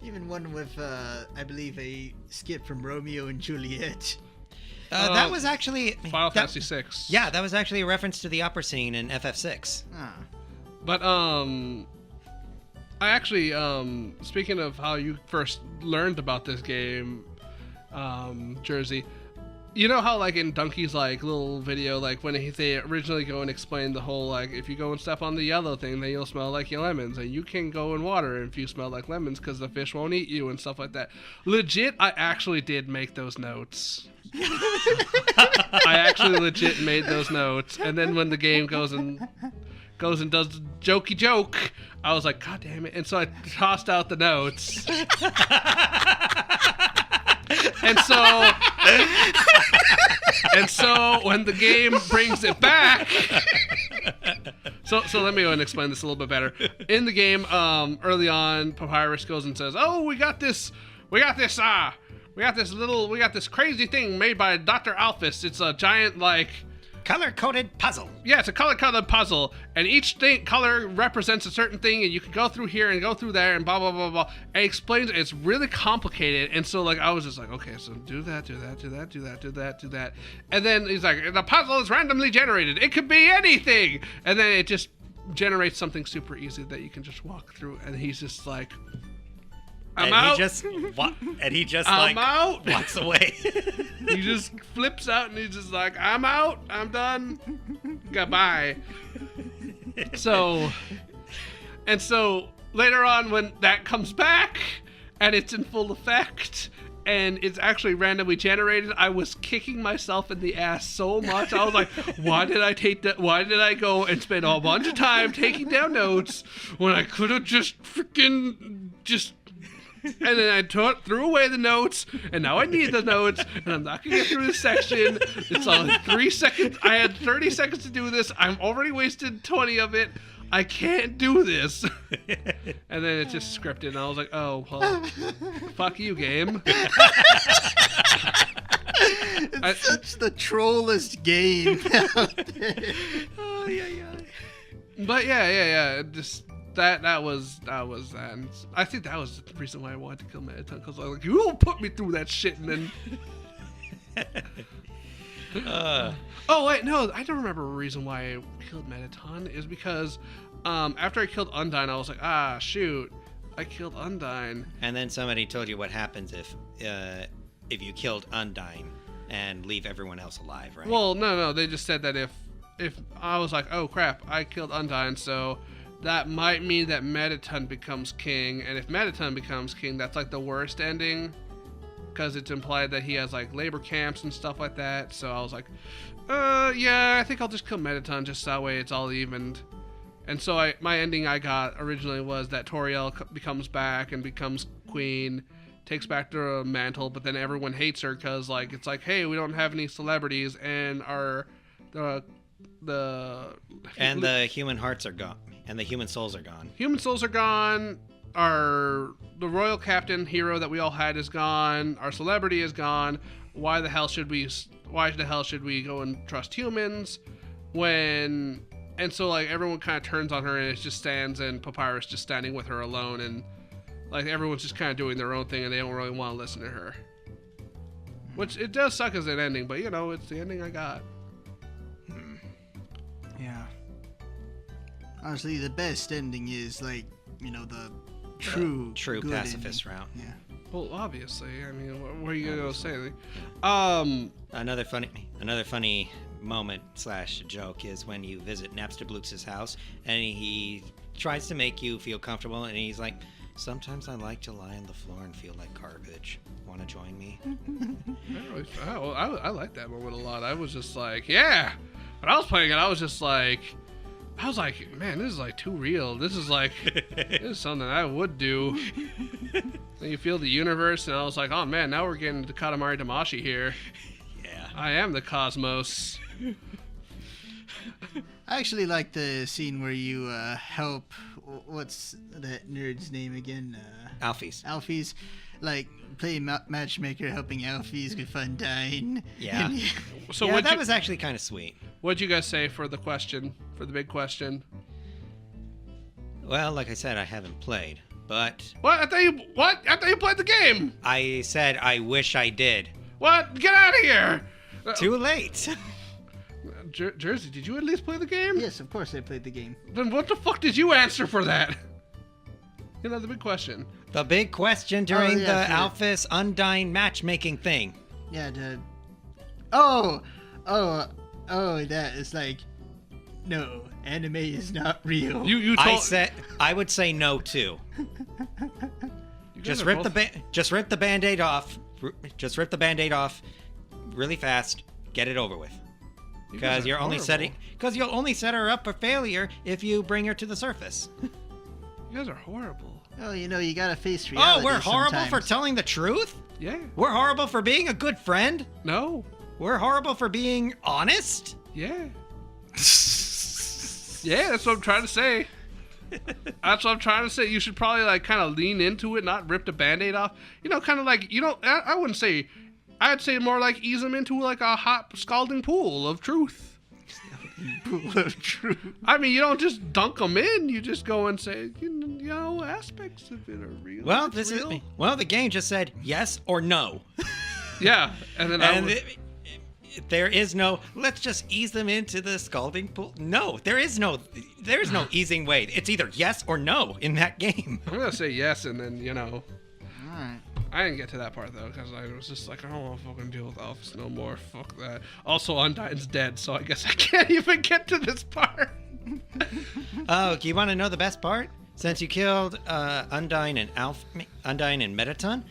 Even one with, I believe, a skit from Romeo and Juliet. That was actually Final Fantasy VI. Yeah, that was actually a reference to the opera scene in FF6. Ah. But I actually speaking of how you first learned about this game, Jersey, you know how like in Donkey's like little video, like when they originally go and explain the whole like if you go and step on the yellow thing, then you'll smell like your lemons, and you can go in water if you smell like lemons because the fish won't eat you and stuff like that. Legit, I actually did make those notes. I actually legit made those notes, and then when the game goes and does the jokey joke, I was like, God damn it! And so I tossed out the notes. And so when the game brings it back, so let me go and explain this a little bit better. In the game, early on, Papyrus goes and says, "Oh, we got this crazy thing made by Dr. Alphys. It's a giant like." Color-coded puzzle. Yeah, it's a color-coded puzzle, and each color represents a certain thing, and you can go through here and go through there, and blah, blah, blah, blah. And it explains it's really complicated, and so, like, I was just like, okay, so do that. And then he's like, the puzzle is randomly generated. It could be anything. And then it just generates something super easy that you can just walk through, and he's just like, I'm out. He just I'm out. Walks away. He just flips out and he's just like, I'm out. I'm done. Goodbye. So later on when that comes back and it's in full effect and it's actually randomly generated, I was kicking myself in the ass so much. I was like, why did I go and spend a bunch of time taking down notes when I could have just and then I threw away the notes, and now I need the notes, and I'm not going to get through this section. It's only 3 seconds. I had 30 seconds to do this. I've already wasted 20 of it. I can't do this. And then it's just scripted, and I was like, oh, well, fuck you, game. It's such the trollest game out there. Oh, yeah. But yeah. Just... That was that. And I think that was the reason why I wanted to kill Metaton, because I was like, you don't put me through that shit, and then. Oh wait, no, I don't remember a reason why I killed Metaton. Is because after I killed Undyne, I was like, shoot, I killed Undyne. And then somebody told you what happens if you killed Undyne and leave everyone else alive, right? Well, no, they just said that if I was like, oh crap, I killed Undyne, so. That might mean that Metaton becomes king, and if Metaton becomes king, that's like the worst ending, because it's implied that he has like labor camps and stuff like that. So I was like, yeah, I think I'll just kill Metaton, just that way it's all evened. And so my ending I got originally was that Toriel becomes back and becomes queen, takes back the mantle, but then everyone hates her because like it's like, hey, we don't have any celebrities, and the human hearts are gone. And the human souls are gone. Human souls are gone. The royal captain hero that we all had is gone. Our celebrity is gone. Why the hell should we go and trust humans and so like everyone kind of turns on her, and it just stands and Papyrus just standing with her alone, and like everyone's just kind of doing their own thing and they don't really want to listen to her. Which it does suck as an ending, but it's the ending I got. Yeah. Honestly, the best ending is like, the true pacifist ending. route. Yeah. Well, obviously. I mean, what are you gonna say? Another funny moment/joke is when you visit Napster Blutz's house and he tries to make you feel comfortable, and he's like, "Sometimes I like to lie on the floor and feel like garbage. Want to join me?" I like that moment a lot. I was just like, yeah. When I was playing it, I was like, man, this is like too real. This is something I would do. Then you feel the universe, and I was like, oh man, now we're getting to Katamari Damacy here. Yeah. I am the cosmos. I actually like the scene where you help. What's that nerd's name again? Alphys. Like, play matchmaker, helping Alphys with Undyne. Yeah. So yeah, that was actually kind of sweet. What'd you guys say for the big question? Well, like I said, I haven't played, but... What? I thought you played the game! I said I wish I did. What? Get out of here! Too late. Jersey, did you at least play the game? Yes, of course I played the game. Then what the fuck did you answer for that? You know, the big question. The big question during the Alphys Undyne matchmaking thing. Yeah, that is like, no, anime is not real. I would say no too. Just rip the Band-Aid off. Just rip the Band-Aid off really fast. Get it over with. Because you'll only set her up for failure if you bring her to the surface. You guys are horrible. Oh, you gotta face reality. Oh, we're horrible sometimes. for telling the truth? Yeah. We're horrible for being a good friend? No. We're horrible for being honest? Yeah. Yeah, that's what I'm trying to say. That's what I'm trying to say. You should probably kind of lean into it, not rip the Band-Aid off. Kind of I wouldn't say, I'd say more like ease them into a hot scalding pool of truth. Pool of truth. I mean, you don't just dunk them in. You just go and say, aspects of it are real. Well, real. The game just said yes or no. Yeah, and then there is no, let's just ease them into the scalding pool. No, there is no easing way. It's either yes or no in that game. I'm gonna say yes, and then All right. I didn't get to that part though, because I was just like, I don't want to fucking deal with Alphys no more. Fuck that. Also, Undyne's dead, so I guess I can't even get to this part. Oh, do you want to know the best part? Since you killed Undyne and Metaton,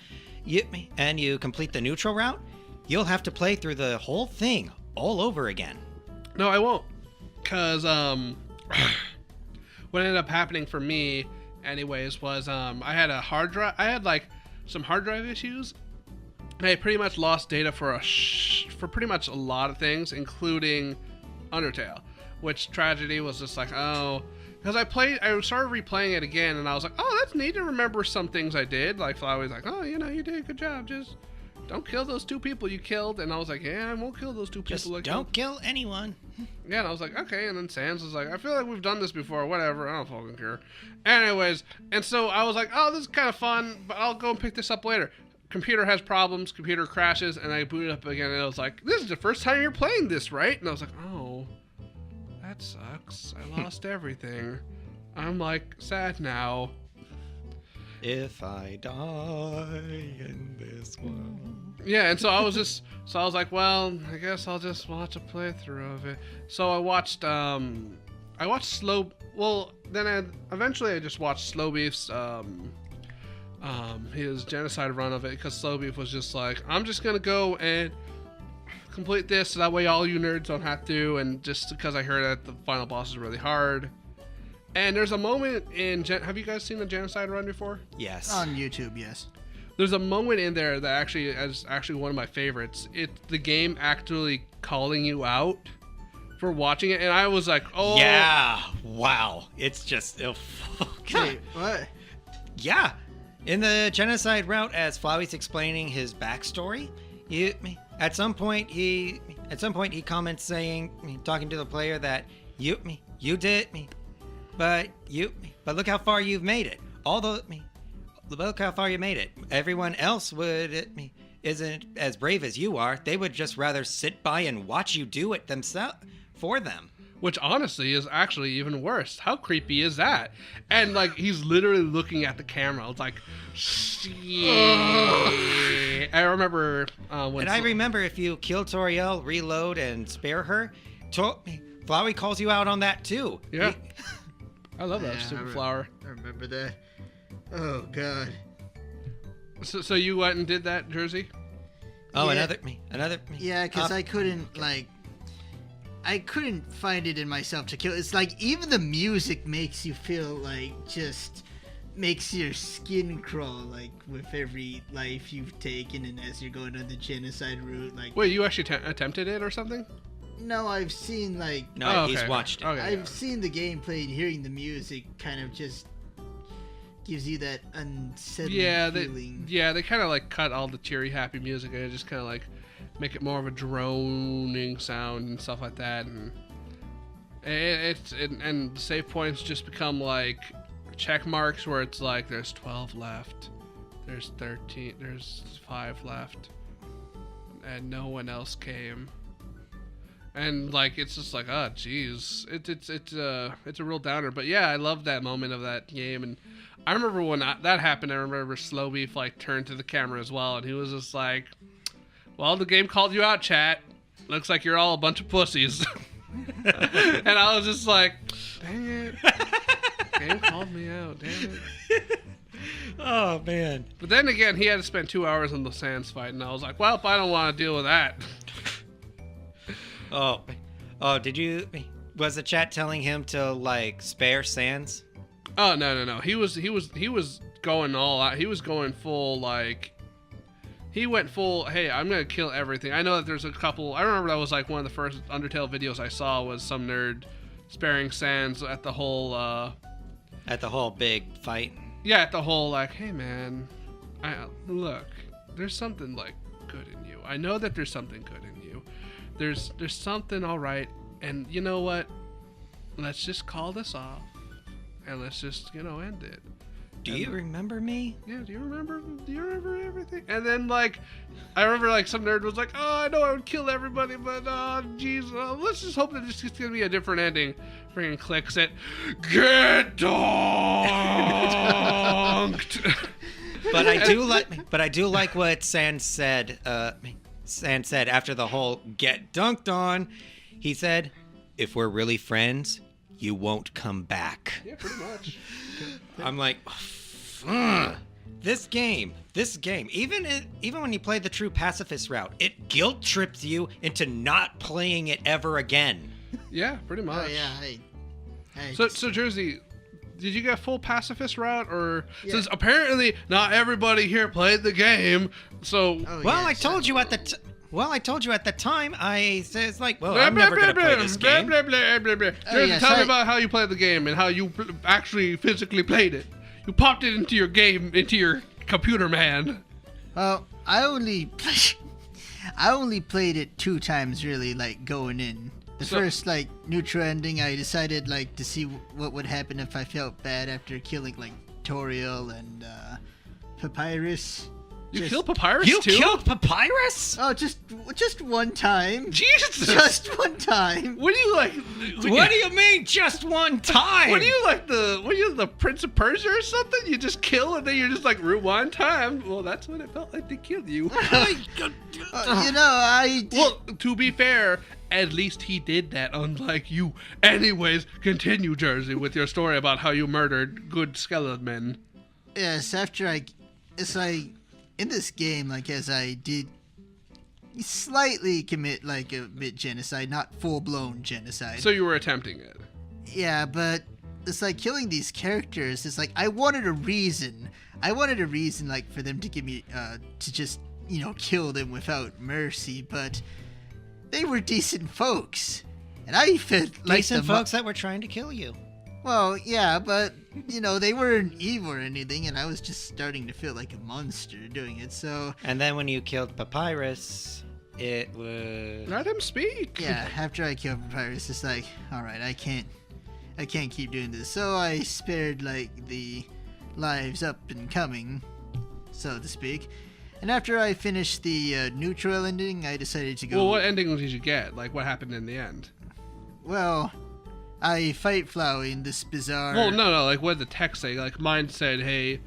you complete the neutral route, you'll have to play through the whole thing all over again. No, I won't, because what ended up happening for me, anyways, was I had a hard drive. I had some hard drive issues. I pretty much lost data for pretty much a lot of things, including Undertale, which tragedy was just because I started replaying it again, and I was like, oh, that's neat to remember some things I did. Like Flowey's like, oh, you did a good job. Just don't kill those 2 people you killed. And I was like, yeah, I won't kill those 2 people. Just don't kill anyone. Yeah, and I was like, okay. And then Sans was like, I feel like we've done this before. Whatever. I don't fucking care. Anyways, and so I was like, oh, this is kind of fun, but I'll go and pick this up later. Computer has problems. Computer crashes, and I boot it up again, and I was like, this is the first time you're playing this, right? And I was like, oh, that sucks. I lost everything. I'm sad now. If I die in this world. Yeah, and so I was like, well, I guess I'll just watch a playthrough of it. So I watched eventually I just watched Slowbeef's his genocide run of it, because Slowbeef was just like, I'm just gonna go and complete this so that way all you nerds don't have to, and just because I heard that the final boss is really hard. And there's a moment have you guys seen the genocide run before? Yes. On YouTube, yes. There's a moment in there that is actually one of my favorites. It's the game actually calling you out for watching it, and I was like, oh. Yeah. Wow. It's just, oh, God. Wait, what? Yeah. In the genocide route, as Flowey's explaining his backstory, at some point he comments saying, talking to the player, that you did me. But look how far you've made it. Look how far you made it. Everyone else isn't as brave as you are. They would just rather sit by and watch you do it themselves for them. Which honestly is actually even worse. How creepy is that? And like he's literally looking at the camera. It's like, yeah. I remember when. And I remember if you kill Toriel, reload, and spare her, Flowey calls you out on that too. Yeah. I love that Yeah, stupid flower. I remember that. Oh God. So you went and did that, Jersey? Oh, Yeah. another. Yeah, because I couldn't I couldn't find it in myself to kill. It's like even the music makes you feel like just makes your skin crawl like with every life you've taken and as you're going on the genocide route. Like, Wait, you actually attempted it or something? no, I've seen like No, Oh, he's okay. watched it. Okay, I've yeah. seen the gameplay and hearing the music kind of just gives you that unsettling feeling. They kind of like cut all the cheery, happy music and just kind of like make it more of a droning sound and stuff like that. And and save points just become like check marks where it's like there's 12 left, there's 13, there's 5 left, and no one else came. And like it's just like, oh geez, it's a real downer. But yeah, I love that moment of that game. And I remember when that happened. I remember Slow Beef like turned to the camera as well, and he was just like, "Well, the game called you out, chat. Looks like you're all a bunch of pussies." And I was just like, "Dang it, game called me out, damn it." Oh man. But then again, he had to spend 2 hours on the Sans fight, and I was like, "Well, I don't want to deal with that." Oh, did you? Was the chat telling him to like spare Sans? Oh no. He was going all out. He was going full like. He went full. Hey, I'm gonna kill everything. I know that there's a couple. I remember that was like one of the first Undertale videos I saw was some nerd sparing Sans at the whole. At the whole big fight. Yeah, at the whole like, hey man, look, there's something like good in you. I know that there's something good in you. There's something all right, and you know what? Let's just call this off, and let's just end it. Do you remember me? Yeah, do you remember everything? And then like, I remember like some nerd was like, oh, I know I would kill everybody, but geez, let's just hope that this is gonna be a different ending. Freaking clicks it, get donked. But I do like what Sans said. Sans said after the whole get dunked on, he said, "If we're really friends, you won't come back." Yeah, pretty much. I'm like, this game, even when you play the true pacifist route, it guilt trips you into not playing it ever again. Yeah, pretty much. Oh yeah, So Jersey, did you get full pacifist route, or Yeah. since apparently not everybody here played the game, so Well, I told you at the time. I says like, well, I'm never gonna play this game. Jersey, yes, tell me about how you played the game and how you actually physically played it. You popped it into your game, into your computer, man. Well, I only played it 2 times really, like going in. The first like neutral ending, I decided like to see what would happen if I felt bad after killing like Toriel and Papyrus. You killed Papyrus You too? killed Papyrus? Oh, just one time. Jesus! Just one time. What do you like? What do you mean, just one time? What are you like the Prince of Persia or something? You just kill and then you're just like one time. Well, that's what it felt like to kill you. Well, to be fair, at least he did that, unlike you. Anyways, continue, Jersey, with your story about how you murdered good skeleton men. Yes, it's like in this game, like as I did slightly commit like a bit genocide, not full blown genocide. So you were attempting it. Yeah, but it's like killing these characters. It's like I wanted a reason. Like for them to give me to just kill them without mercy. But they were decent folks, and I felt like Decent folks that were trying to kill you. Well, yeah, but they weren't evil or anything, and I was just starting to feel like a monster doing it. So And then when you killed Papyrus, it was... Let him speak. yeah, after I killed Papyrus, it's like, all right, I can't keep doing this. So I spared like the lives up and coming, so to speak. And after I finished the neutral ending, I decided to go. Well, what ending did you get? Like, what happened in the end? Well, I fight Flowey in this bizarre... Well, no, like what did the text say? Like mine said, hey,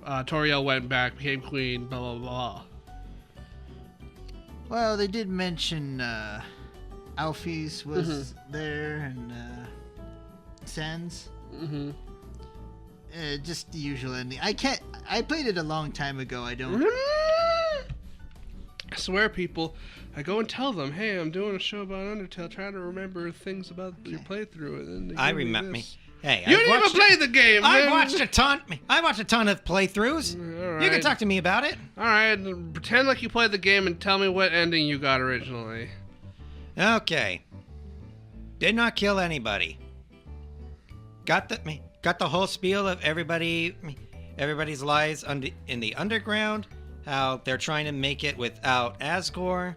Toriel went back, became queen, blah, blah, blah. Well, they did mention Alfie's was there and Sans. Mm-hmm. Just the usual ending. I played it a long time ago. I don't... I swear, people, I go and tell them, hey, I'm doing a show about Undertale, trying to remember things about your playthrough. And then I remember me. Hey, you didn't even play the game, man. I watched a ton of playthroughs. All right. You can talk to me about it. All right, pretend like you played the game and tell me what ending you got originally. Okay. Did not kill anybody. Got the whole spiel of everybody's lives in the underground. How they're trying to make it without Asgore.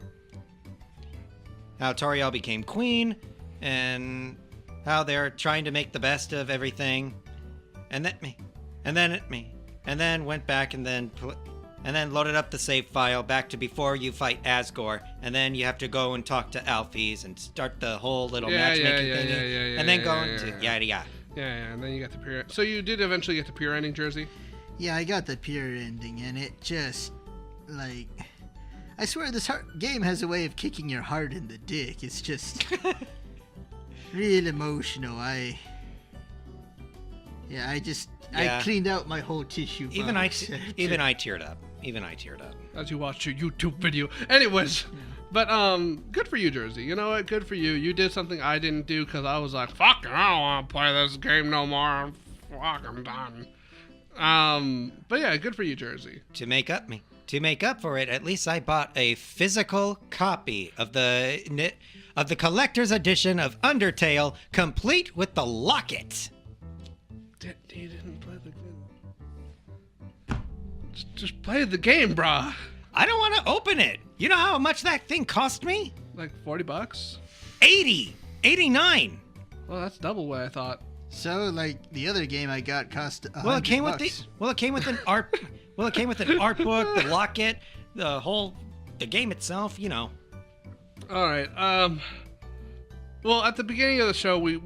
How Toriel became queen, and how they're trying to make the best of everything. And then went back and then loaded up the save file back to before you fight Asgore, and then you have to go and talk to Alphys and start the whole little matchmaking thing, and then go into yada yada. Yeah, and then you got the pure. So you did eventually get the pure ending, Jersey? Yeah, I got the pure ending, and it just, like... I swear this game has a way of kicking your heart in the dick. It's just... real emotional. I cleaned out my whole tissue box. Even I teared up. As you watched your YouTube video. Anyways... Yeah. But, good for you, Jersey. You know what? Good for you. You did something I didn't do because I was like, fuck it, I don't want to play this game no more. I'm fucking done. But yeah, good for you, Jersey. To make up for it, at least I bought a physical copy of the collector's edition of Undertale, complete with the locket. You didn't play the game. Just play the game, brah. I don't want to open it. You know how much that thing cost me? Like $40? 80. 89. Well, that's double what I thought. So, like, the other game I got cost $100. Well, it came with an art book, the locket, the game itself, you know. All right. Well, at the beginning of the show, we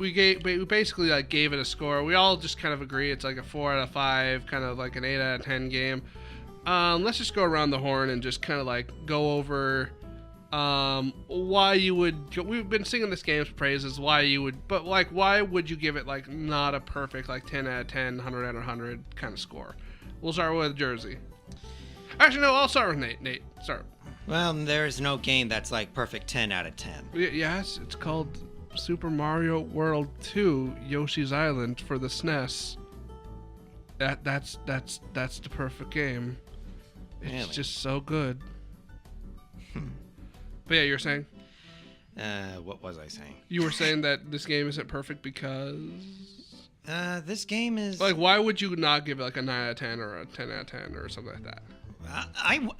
basically like gave it a score. We all just kind of agree it's like a 4 out of 5, kind of like an 8 out of 10 game. Let's just go around the horn and just kind of like go over why you would. We've been singing this game's praises. Why would you give it like not a perfect like 10 out of 10, 100 out of 100 kind of score? We'll start with Jersey. Actually, no, I'll start with Nate. Nate, start. Well, there's no game that's like perfect 10 out of 10. Yes, it's called Super Mario World 2: Yoshi's Island for the SNES. That's the perfect game. It's really? Just so good. But yeah, you're saying? What was I saying? You were saying that this game isn't perfect because... this game is... Like, why would you not give it like a 9 out of 10 or a 10 out of 10 or something like that?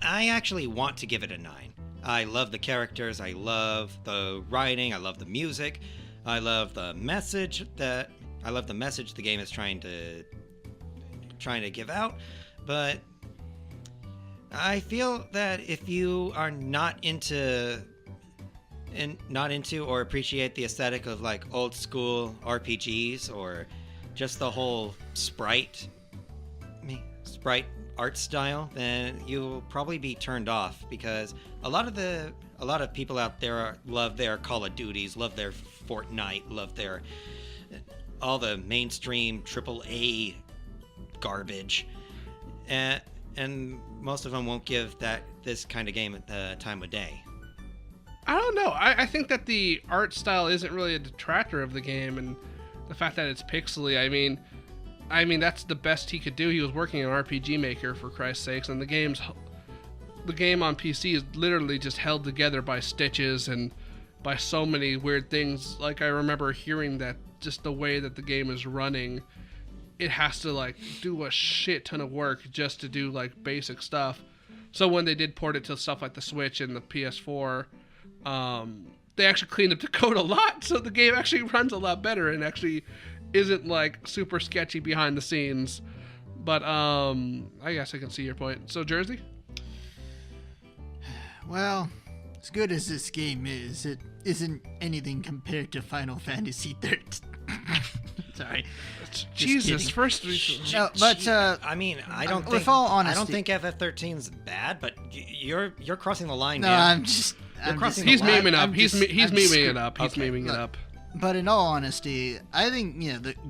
I actually want to give it a 9. I love the characters. I love the writing. I love the music. I love the message the game is trying to give out. But I feel that if you are not into or appreciate the aesthetic of like old school RPGs or just the whole sprite art style, then you'll probably be turned off, because a lot of people out there love their Call of Duties, love their Fortnite, love their all the mainstream AAA garbage, and most of them won't give this kind of game the time of day. I don't know. I think that the art style isn't really a detractor of the game, and the fact that it's pixely. I mean that's the best he could do. He was working on RPG Maker, for Christ's sakes, and the game on PC is literally just held together by stitches and by so many weird things. Like, I remember hearing that just the way that the game is running, it has to like do a shit ton of work just to do like basic stuff. So when they did port it to stuff like the Switch and the PS4, they actually cleaned up the code a lot, so the game actually runs a lot better and actually isn't like super sketchy behind the scenes. But I guess I can see your point. So Jersey? Well, as good as this game is, it isn't anything compared to Final Fantasy 13. Sorry. Jesus, kidding. first. No, but I mean, I don't with think all I honesty, don't think FF13's bad, but you're crossing the line, no, man. I'm crossing just, the He's line. memeing up. I'm He's just- he's I'm just memeing screw- it up. He's Okay. memeing it Look, up. But in all honesty, I think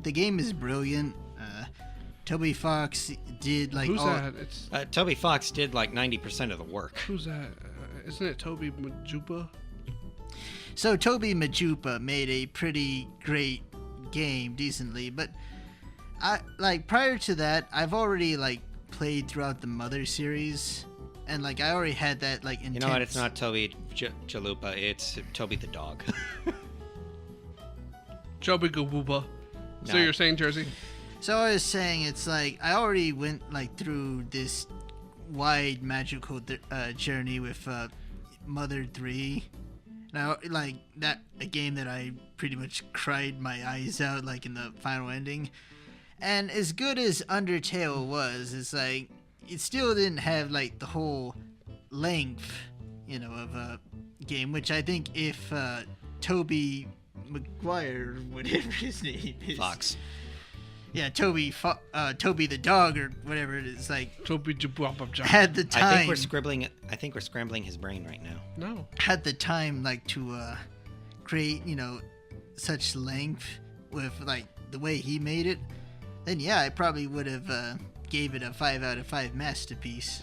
the game is brilliant. Toby Fox did like Who's all, that? It's Toby Fox did like 90% of the work. who's that? Isn't it Toby Majupa? So Toby Majupa made a pretty great game, decently, but I like prior to that, I've already like played throughout the Mother series, and like I already had that like intense. You know what? It's not Toby Chalupa. It's Toby the dog. Joby Gawooba. So No. you're saying Jersey? So I was saying, it's like I already went like through this wide magical journey with Mother 3. Now, like that a game that I pretty much cried my eyes out like in the final ending. And as good as Undertale was, it's like it still didn't have like the whole length, of a game. Which I think if Toby Maguire, whatever his name is, Fox. yeah, Toby the dog or whatever it is, like Toby Jabwabab. had the time. I think we're scrambling his brain right now. No. had the time like to create such length with like the way he made it, then yeah, I probably would have gave it a 5 out of 5 masterpiece.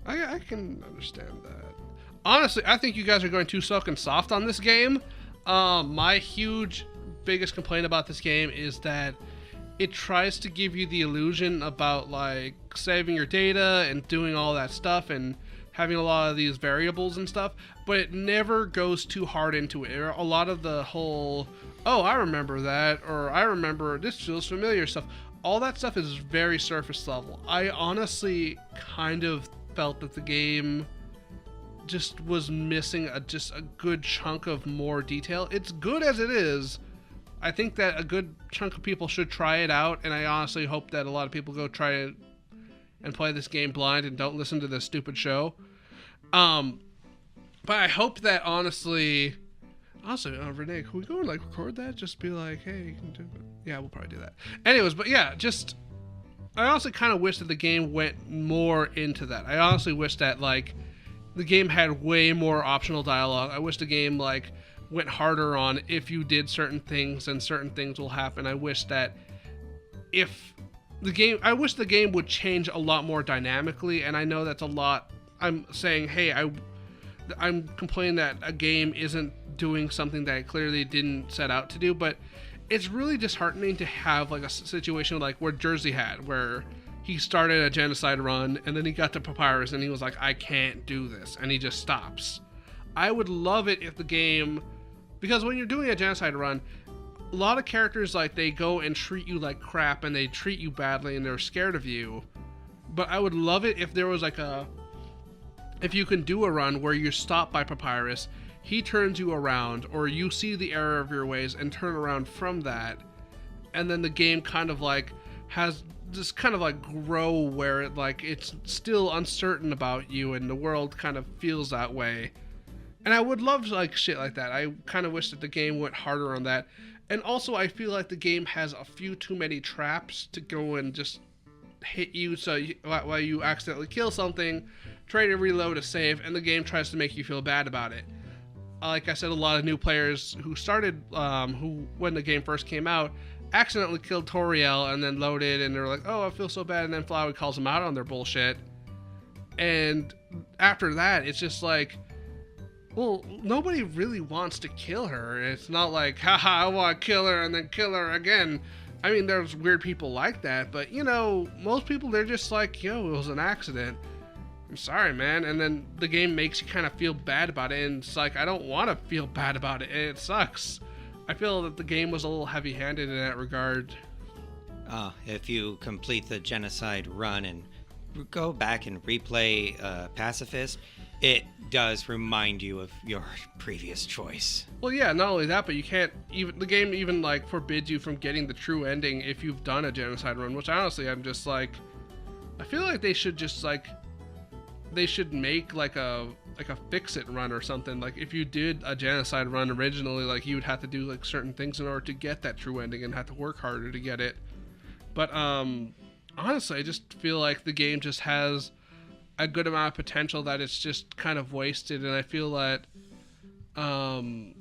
I can understand that. Honestly, I think you guys are going too sucking soft on this game. My biggest complaint about this game is that it tries to give you the illusion about like saving your data and doing all that stuff and having a lot of these variables and stuff, but it never goes too hard into it. A lot of the whole, oh, I remember that, or I remember this feels familiar stuff, all that stuff is very surface level. I honestly kind of felt that the game just was missing just a good chunk of more detail. It's good as it is. I think that a good chunk of people should try it out, and I honestly hope that a lot of people go try it and play this game blind and don't listen to this stupid show. But I hope that honestly, Renee, can we go and like record that? Just be like, hey, you can do it. Yeah, we'll probably do that. Anyways, but yeah, I honestly kind of wish that the game went more into that. I honestly wish that like the game had way more optional dialogue. I wish the game like went harder on if you did certain things and certain things will happen. I wish that I wish the game would change a lot more dynamically, and I know that's a lot. I'm saying, hey, I'm complaining that a game isn't doing something that it clearly didn't set out to do, but it's really disheartening to have like a situation like where Jersey had, where he started a genocide run and then he got to Papyrus and he was like, I can't do this, and he just stops. I would love it if the game, because when you're doing a genocide run, a lot of characters like they go and treat you like crap and they treat you badly and they're scared of you. But I would love it if there was like if you can do a run where you're stopped by Papyrus, he turns you around, or you see the error of your ways and turn around from that, and then the game kind of like has this kind of like grow where it like it's still uncertain about you and the world kind of feels that way. And I would love like shit like that. I kind of wish that the game went harder on that. And also I feel like the game has a few too many traps to go and just hit you while you accidentally kill something, try to reload a save, and the game tries to make you feel bad about it. Like I said, a lot of new players who started, when the game first came out, accidentally killed Toriel and then loaded, and they're like, oh, I feel so bad, and then Flowey calls them out on their bullshit. And after that, it's just like, well, nobody really wants to kill her. It's not like, haha, I want to kill her and then kill her again. I mean, there's weird people like that, but, most people, they're just like, yo, it was an accident. I'm sorry, man. And then the game makes you kind of feel bad about it, and it's like, I don't want to feel bad about it, and it sucks. I feel that the game was a little heavy-handed in that regard. If you complete the genocide run and go back and replay Pacifist, it does remind you of your previous choice. Well, yeah, not only that, but you can't the game even like forbids you from getting the true ending if you've done a genocide run, which honestly I'm just like, I feel like they should just like, they should make like a fix-it run or something. Like if you did a genocide run originally, like you would have to do like certain things in order to get that true ending and have to work harder to get it. But honestly, I just feel like the game just has a good amount of potential that it's just kind of wasted, and I feel that and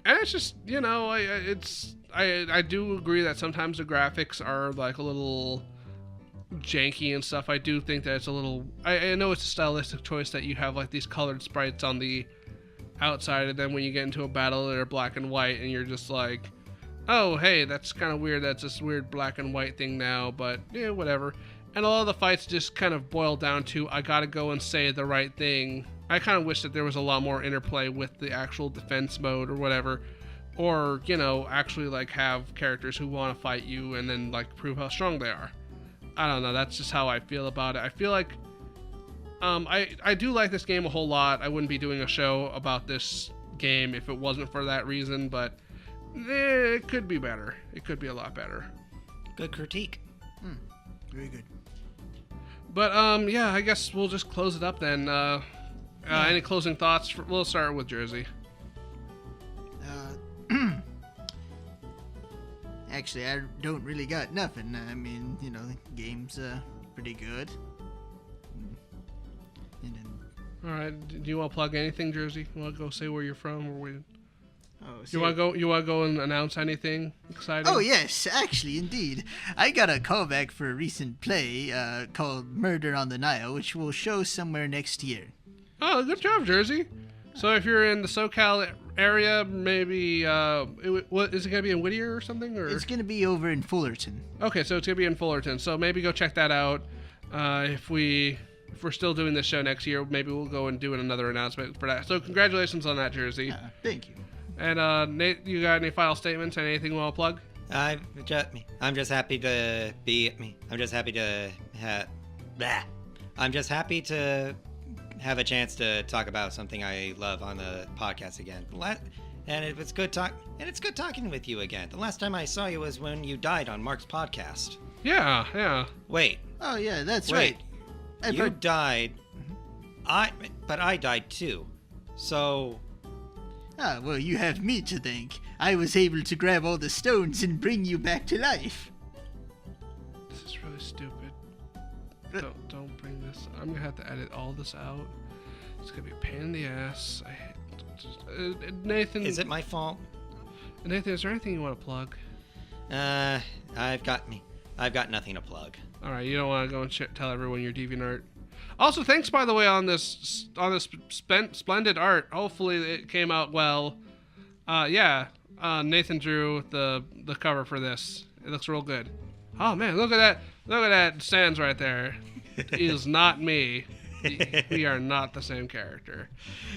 it's just, you know, I do agree that sometimes the graphics are like a little janky and stuff. I do think that it's a little, I know it's a stylistic choice that you have like these colored sprites on the outside, and then when you get into a battle they're black and white, and you're just like, oh hey, that's kind of weird, that's this weird black and white thing now, but yeah, whatever. And a lot of the fights just kind of boil down to, I gotta go and say the right thing. I kind of wish that there was a lot more interplay with the actual defense mode or whatever, or, you know, actually like have characters who want to fight you and then like prove how strong they are. I don't know, that's just how I feel about it. I feel like I do like this game a whole lot. I wouldn't be doing a show about this game if it wasn't for that reason, but it could be better. It could be a lot better. Good critique. Very good. But yeah, I guess we'll just close it up then. Any closing thoughts? We'll start with Jersey. Actually, I don't really got nothing. I mean, you know, the game's pretty good. And then, All right. Do you want to plug anything, Jersey? You want to go say where you're from, or where? oh, You want to go? You want to go and announce anything exciting? Oh yes, actually, indeed. I got a callback for a recent play called Murder on the Nile, which will show somewhere next year. Oh, good job, Jersey. So if you're in the SoCal area, maybe what is it gonna be in Whittier or something? Or It's gonna be over in Fullerton. okay, so it's gonna be in Fullerton. So maybe go check that out. If we're still doing this show next year, maybe we'll go and do another announcement for that. So congratulations on that, Jersey. Thank you. And Nate, you got any final statements? Anything you want to plug? I'm just happy to be me. I'm just happy to I'm just happy to have a chance to talk about something I love on the podcast again. And it was good talking with you again. The last time I saw you was when you died on Mark's podcast. Yeah. Wait. Oh yeah, that's Wait. right. You died. But I died too. So Ah, well, you have me to thank. I was able to grab all the stones and bring you back to life. This is really stupid. Don't bring this. I'm gonna have to edit all this out. It's gonna be a pain in the ass. Nathan. is it my fault? Nathan, is there anything you want to plug? I've got nothing to plug. All right, you don't want to go and tell everyone your DeviantArt. Also, thanks by the way on this splendid art. Hopefully it came out well. Nathan drew the cover for this. It looks real good. Oh man, look at that! Look at that Sans right there. It is not me. We are not the same character.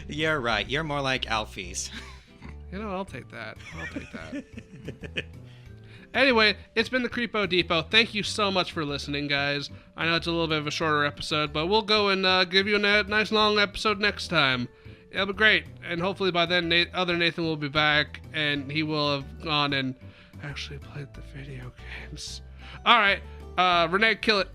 You're right. You're more like Alfie's. You know, I'll take that. Anyway, it's been the Creepo Depot. Thank you so much for listening, guys. I know it's a little bit of a shorter episode, but we'll go and give you a nice long episode next time. It'll be great. And hopefully by then, other Nathan will be back, and he will have gone and actually played the video games. All right, Renee, kill it.